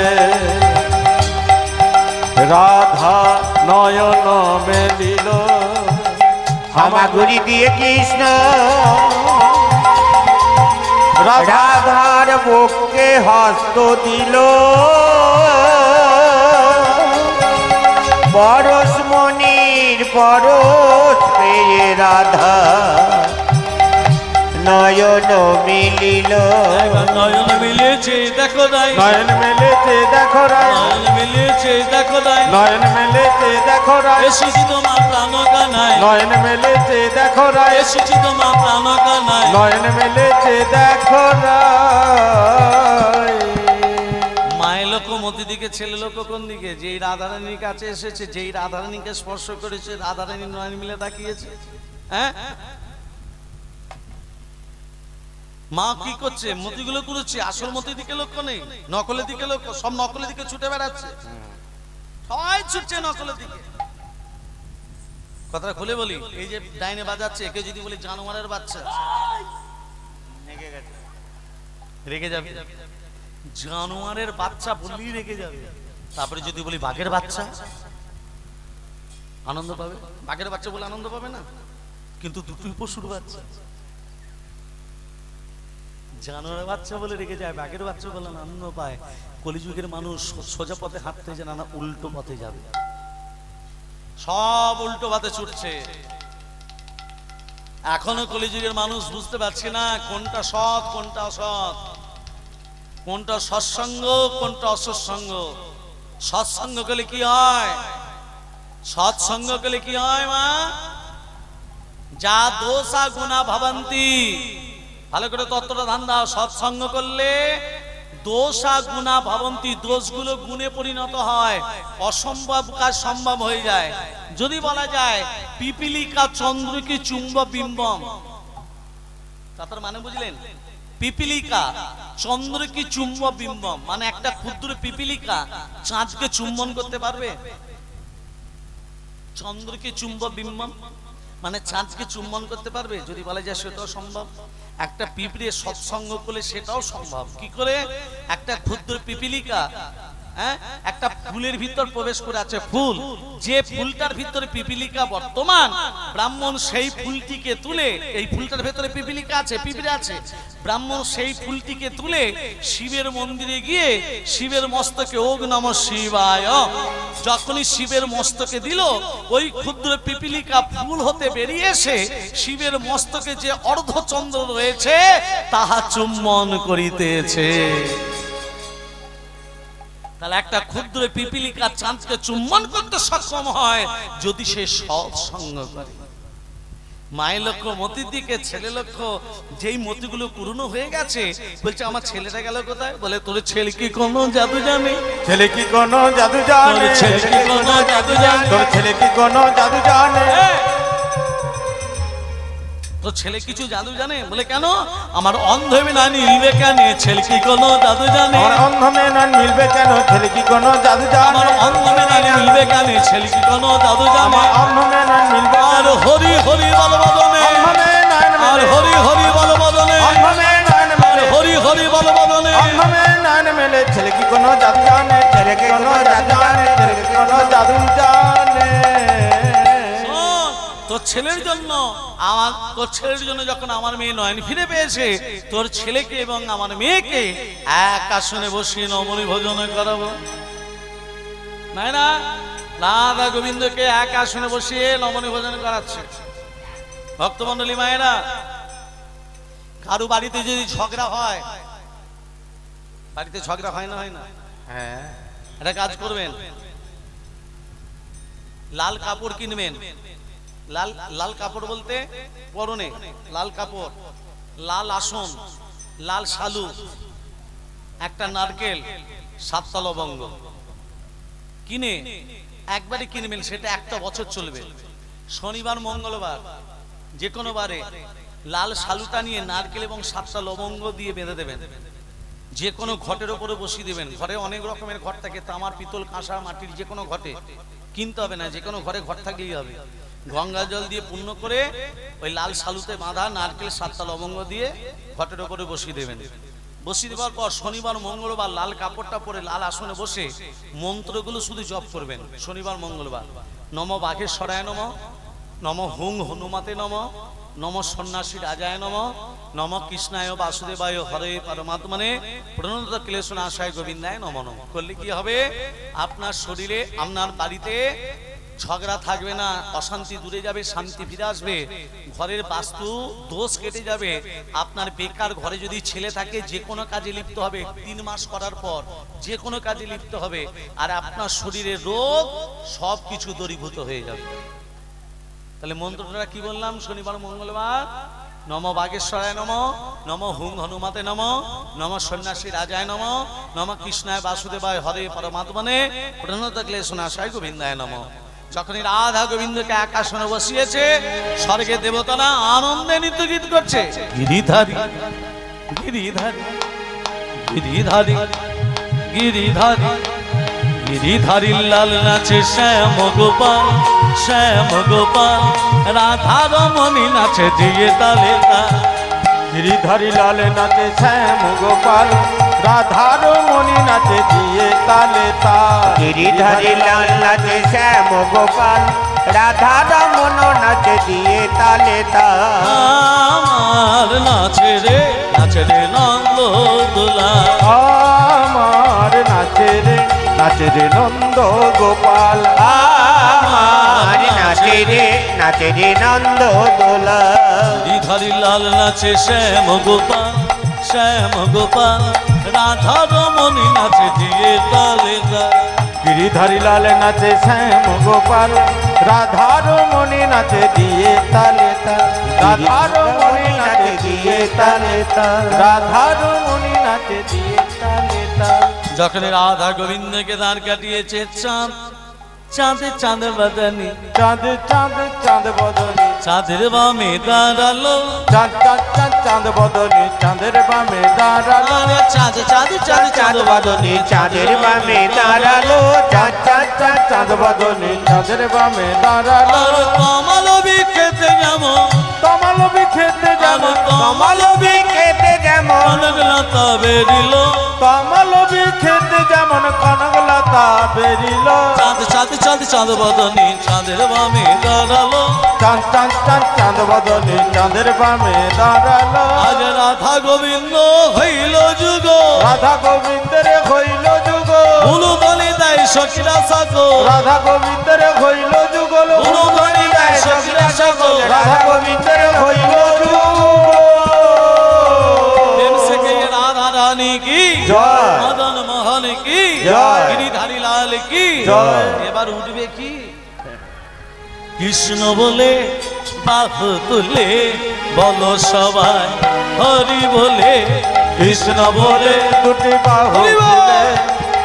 রাধা নয়ন মেলিল, হামাগুড়ি দিয়ে কৃষ্ণ রাধা রাধার বুকে হস্ত দিল, পরশমণির পরশ পেয়ে রাধা নয়ন মিলিল। নয়ন মিলেছে দেখো নাই, নয়ন মেলেছে দেখো রায়, নয়ন মিলেছে দেখো নাই, নয়ন মেলেছে দেখো রায়, এসেছি তোমার প্রাণ কানায়, নয়ন মেলেছে দেখো রায়, এসেছি তোমার প্রাণ কানায়। নয়ন মেলেছে দেখো রায়। মায়ের লক্ষ্য মতি দিকে, ছেলে লক্ষ্য কোন দিকে? যেই রাধারানীর কাছে এসেছে, যেই রাধারানীকে স্পর্শ করেছে, রাধারানী নয়ন মিলে তাকিয়েছে। হ্যাঁ, মা কি করছে? মতিগুলো কুড়োচ্ছে, আসল মতির দিকে লক্ষ্য নেই, নকলের দিকে লক্ষ্য। সব নকলের দিকে ছুটে বেড়াচ্ছে, সবাই ছুটছে নকলের দিকে। কথাটা খুলে বলি, এই যে ডাইনে বাজাচ্ছে, একে যদি বলি জানোয়ারের বাচ্চা, রেগে যাবে। জানোয়ারের বাচ্চা বললেই রেগে যাবে। তারপরে যদি বলি বাঘের বাচ্চা, আনন্দ পাবে। বাঘের বাচ্চা বলে আনন্দ পাবে না, কিন্তু দুটোই পশুর বাচ্চা। জানোয়ারের বাচ্চা বলে রেগে যায়, বাঘের বাচ্চা বলে আনন্দ পায়। কলিযুগের মানুষ সোজা পথে হাঁটতে যায় না, উল্টো পথে যাবে। সব উল্টো পথে ছুটছে। এখনো কলিযুগের মানুষ বুঝতে পারছে না কোনটা সৎ কোনটা অসৎ, কোনটা সৎসঙ্গ কোনটা অসৎসঙ্গ। সৎসঙ্গ করলে কি হয়? সৎসঙ্গ করলে কি হয় মা? যা দোষা গুণা ভাবন্তি, ভালো করে তত্ত্বটা ধ্যান দাও। সৎসঙ্গ করলে দোষা গুণা ভাবন্তি, দোষগুলো গুণে পরিণত হয়, অসম্ভব কাজ সম্ভব হয়ে যায়। যদি বলা যায় পিপিলিকা চন্দ্রকে চুম্ব বিম্বম, তার মানে বুঝলেন? পিপিলিকা চন্দ্রকে চুম্ব বিম্বম মানে একটা ক্ষুদ্র পিপিলিকা চাঁদকে চুম্বন করতে পারবে? চন্দ্রকে চুম্ব বিম্বম মানে চাঁদকে চুম্বন করতে পারবে? যদি বলা যায় সেটাও সম্ভব। একটা পিঁপড়ে সৎসঙ্গ করলে সেটাও সম্ভব। কি করে? একটা ক্ষুদ্র পিপিলিকা একটা ফুলের ভিতর প্রবেশ করে আছে, ফুল, যে ফুলটার ভিতরে পিপিলিকা বর্তমান, ব্রাহ্মণ সেই ফুলটিকে তুলে, এই ফুলটার ভিতরে পিপিলিকা আছে, পিঁপড়ে আছে, ব্রাহ্মণ সেই ফুলটিকে তুলে শিবের মন্দিরে গিয়ে শিবের মস্তকে ওগ নমঃ শিবায় যখনই শিবের মস্তকে দিল, ওই ক্ষুদ্র পিপিলিকা ফুল হতে বেরিয়ে এসে শিবের মস্তকে যে অর্ধচন্দ্র রয়েছে তাহা চুম্বন করিতেছে। তাহলে একটা ক্ষুদ্র পিপিলিকা চাঁদকে চুম্বন করতে সক্ষম হয় যদি সে সৎসঙ্গ করে। মায়ের লক্ষ্য মতির দিকে, ছেলে লক্ষ্য যেই মতিগুলো পূর্ণ হয়ে গেছে, বলছে আমার ছেলেটা গেল কোথায়? বলে তোর ছেলে কি কোনো জাদু জানে? ছেলে কি কোনো জাদু জানে? ছেলে কি কোনো জাদু জানে? তোর ছেলে কি কোনো জাদু জানে? তো ছেলে কিছু জাদু জানে? বলে কেন? আমার অন্ধ না মিলবে কেন? ছেলে কি কোনো জাদু জানে? আমার অন্ধ মেয়ে মিলবে কেন? ছেলে কি কোনো জাদু জানে? আমার অন্ধ না মিলবে কেন? ছেলে কি কোনো জাদু জানে? আমার অন্ধ মেয়ে মিলবে আর হরি হরি বল বদনে, অন্ধ মেয়ে আর হরি হরি বল বদনে, অন্ধ মেয়ে আর হরি হরি বল বদনে। অন্ধ মেয়ে মেলে ছেলে কি কোনো জাদু জানে? ছেলে কি কোনো জাদু জানে? ছেলে কি কোনো জাদু জানে? তোর ছেলের জন্য তোর ছেলের জন্য যখন আমার মেয়ে নয়ন ফিরে পেয়েছে, তোর ছেলেকে এবং আমার মেয়েকে এক আসনে বসিয়ে নমনি ভোজন করাবো। নাই না, রাধা গোবিন্দকে এক আসনে বসিয়ে নমনি ভোজন করাচ্ছে। ভক্তমণ্ডলী মায়েরা, কারো বাড়িতে যদি ঝগড়া হয়, বাড়িতে ঝগড়া হয় না, হয় না? হ্যাঁ, একটা কাজ করবেন, লাল কাপড় কিনবেন। লাল লাল কাপড় বলতে পরনে লাল কাপড়, লাল আসন, লাল শালু, একটা নারকেল, 7টা লবঙ্গ কিনে একবারে কিনবেন। সেটা একটা বছর চলবে। শনিবার মঙ্গলবার যে কোনো বারে লাল শালুটা নিয়ে নারকেল এবং 7টা লবঙ্গ দিয়ে বেঁধে দেবেন। যে কোনো ঘটের ওপরে বসিয়ে দেবেন। ঘরে অনেক রকমের ঘট থাকে, তামার, পিতল, কাঁসা, মাটির, যে কোনো ঘটে, কিনতে হবে না, যে কোনো ঘরে ঘট থাকলেই হবে। গঙ্গা জল দিয়ে পূর্ণ করে ওই লাল শালুতে বাঁধা নারকেল 7টা লবঙ্গ দিয়ে ঘটের ওপরে বসিয়ে দেবেন। বসিয়ে দেওয়ার পর শনিবার মঙ্গলবার লাল কাপড়টা পরে লাল আসনে বসে মন্ত্রগুলো শুধু জপ করবেন। শনিবার মঙ্গলবার নম বাঘেশ্বরায় নম, নম হুং হনুমাতে নম, নম সন্ন্যাসী রাজায় নম, নম কৃষ্ণায় বাসুদেবায় হরে পরমাত্মনে প্রণত ক্লেশনাশায় গোবিন্দায় নম নম করলে কি হবে? আপনার শরীরে, আপনার বাড়িতে ঝগড়া থাকবে না, অশান্তি দূরে যাবে, শান্তি ফিরে আসবে, ঘরের বাস্তু দোষ কেটে যাবে। আপনার বেকার ঘরে যদি ছেলে থাকে, যে কোনো কাজে লিপ্ত হবে 3 মাস করার পর, যে কোনো কাজে লিপ্ত হবে, আর আপনার শরীরের রোগ সব কিছু দূরীভূত হয়ে যাবে। তাহলে মন্ত্রটা কি বললাম? শনিবার মঙ্গলবার নম বাগেশ্বরায় নম, নম হুং হনুমাতে নম, নম সন্ন্যাসী রাজায় নম, নম কৃষ্ণায় বাসুদেবায় হরে পরমাত্মনে প্রণত ক্লেশনাশায় গোবিন্দায় নম। যখন রাধা গোবিন্দকে আকাশনে বসিয়েছে, স্বর্গের দেবতারা আনন্দে নৃত্য গীত করছে। গিরিধারী গিরিধারী গিরিধারী গিরিধারী গিরিধারী লাল নাচে শ্যাম গোপাল, শ্যাম গোপাল, রাধা রমণী নাচে দিয়ে তালে তাল। গিরিধারী লাল নাচে শ্যাম গোপাল, রাধার মণি নাচে দিয়ে তালে তাল। গিরিধারী লাল নাচে শ্যাম গোপাল, রাধা রমণ নাচে দিয়ে তালে তাল। আমার নাচে রে নন্দ দোলা, আমার নাচে রে নন্দ গোপাল, আমার নাচে রে নন্দ দোলা। গিরিধারী লাল নাচে শ্যাম গোপাল, শ্যাম গোপাল, রাধা রমণী নাচে দিয়ে তালে তাল। গিরিধারী লাল নাচে শ্যাম গোপাল, রাধার মণি নাচে দিয়ে তালে তাল। রাধার মণি নাচে দিয়ে তালে তাল, রাধার মণি নাচে দিয়ে তালে তাল। যখন রাধা গোবিন্দকে দাঁড় কাটিয়েছে, চাঁদ চাঁদে চাঁদ বদনি, চাঁদ চাঁদ চাঁদ বদনি, চাঁদের বামে দাঁড়ালো, চাঁদ চাঁদ চাঁদ চাঁদ বদনি, চাঁদের বামে দাঁড়ালো। চাঁদ চাঁদ চাঁদ চাঁদ বদনি, চাঁদের বামে দাঁড়ালো, চাঁদ চাঁদ চাঁদ চাঁদ বদনি, চাঁদের বামে দাঁড়ালো। কমল বিখেতে যেমন, কমল বিখেতে যেমন, কমল বিখেতে যেমন কনকলতা বেরিল, কমল বিখেতে যেমন কনকলতা বেরিল। চাঁদ চাঁদ চাঁদ চাঁদ বদনি, চাঁদের বামে দাঁড়ালো, চাঁদ চাঁদ চাঁদ চাঁদ বদনি, চাঁদের বামে দাঁড়ালো। আজ রাধা গোবিন্দ হইল যুগ, রাধা গোবিন্দের হইল যুগ, উলু বলি দেয় সখিরা সাগো, রাধা গোবিন্দের হইল যুগল, উলু বলি দেয় সখিরা সাগো, রাধা গোবিন্দের হইল যুগ। প্রেম সে কে রাধা রানী কি জয়, মদন মোহন কি জয়, গিরিধারী লাল কি জয়। এবার উঠবে কি? কৃষ্ণ বলে বাহু তুলে বলো সবাই হরি বলে, কৃষ্ণ বলে দুটি বাহু হরি বল। তুলে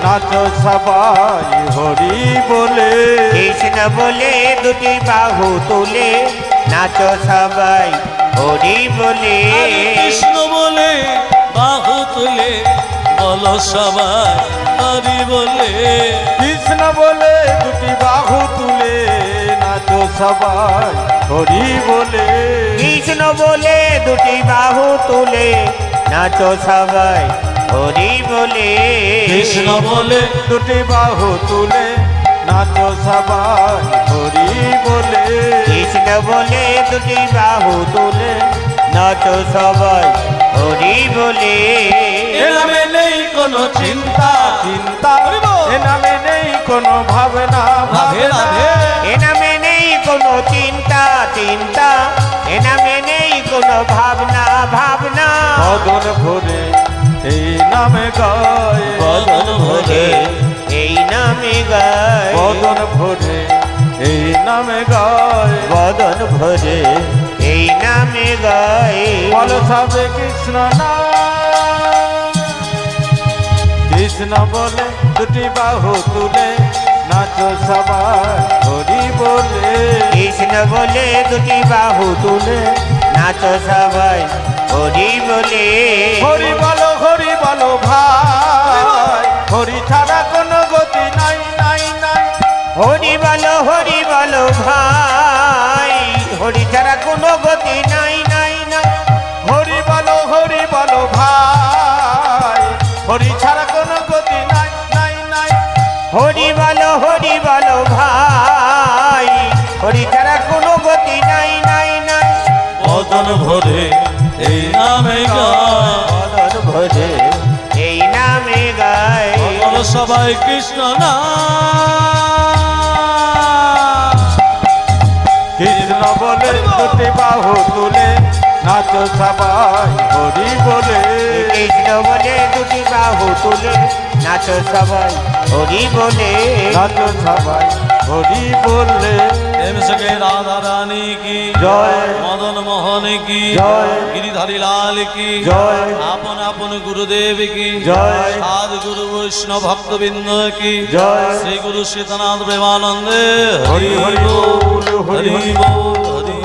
নাচো সবাই হরি বলে। কৃষ্ণ বলে দুটি বাহু তুলে নাচো সবাই হরি বলে। আরে কৃষ্ণ বলে বাহু তুলে বলো সবাই হরি বলে, কৃষ্ণ বলে দুটি বাহু তুলে নাচো সবাই হরি বলে। কৃষ্ণ বলে দুটি বাহু তুলে নাচো সবাই হরি বলে। কৃষ্ণ বলে দুটি বাহু তুলে নাচো সবাই হরি বলে। কৃষ্ণ বলে দুটি বাহু তুলে নাচো সবাই হরি বলে। এ নামে নেই কোনো চিন্তা, চিন্তা এ নামে নেই কোনো ভাবনা, রাধে রাধে এ নামে নেই কোনো চিন্তা, চিন্তা এ কোনো ভাবনা ভাবনা বদন ভরে এই নামে গায় বদন ভরে এই নামে গায় বদন ভরে এই নামে গায় বদন ভরে এই নামে গায় বল সবে কৃষ্ণ নাম কৃষ্ণ বলে দুটি বাহু তুলে নাচো সবাই হরি বলে কৃষ্ণ বলে দুটি বাহু তুলে নাচো সবাই হরি বলে হরি বলো ভাই হরি ছাড়া কোনো গতি নাই নাই নাই হরি বলো ভাই হরি ছাড়া কোনো গতি নাই নাই নাই হরি বলো ভাই হরি ছাড়া কোনো গতি নাই নাই নাই হরি বলো ভাই হরি ছাড়া কোনো গতি নাই নাই নাই বদন ভরে এই নামে গায় বদন ভরে এই নামে গায় বলো সবাই কৃষ্ণ নাম কৃষ্ণ বলে দুটি বাহু তুলে নাচো সবাই হরি বলে কৃষ্ণ বলে দুটি বাহু তুলে নাচো সবাই হরি বলে নাচো সবাই হরি বলে प्रेम सके राधा रानी की जय। मदन मोहन की जय। गिरिधारी लाल की जय। आपन आपन गुरुदेव की जय। साधु गुरु वैष्णव भक्त बिंद की जय। श्री गुरु सीतानाथ प्रेमानंद हरि हरि बोल, हरि हरि हरि बोल हरि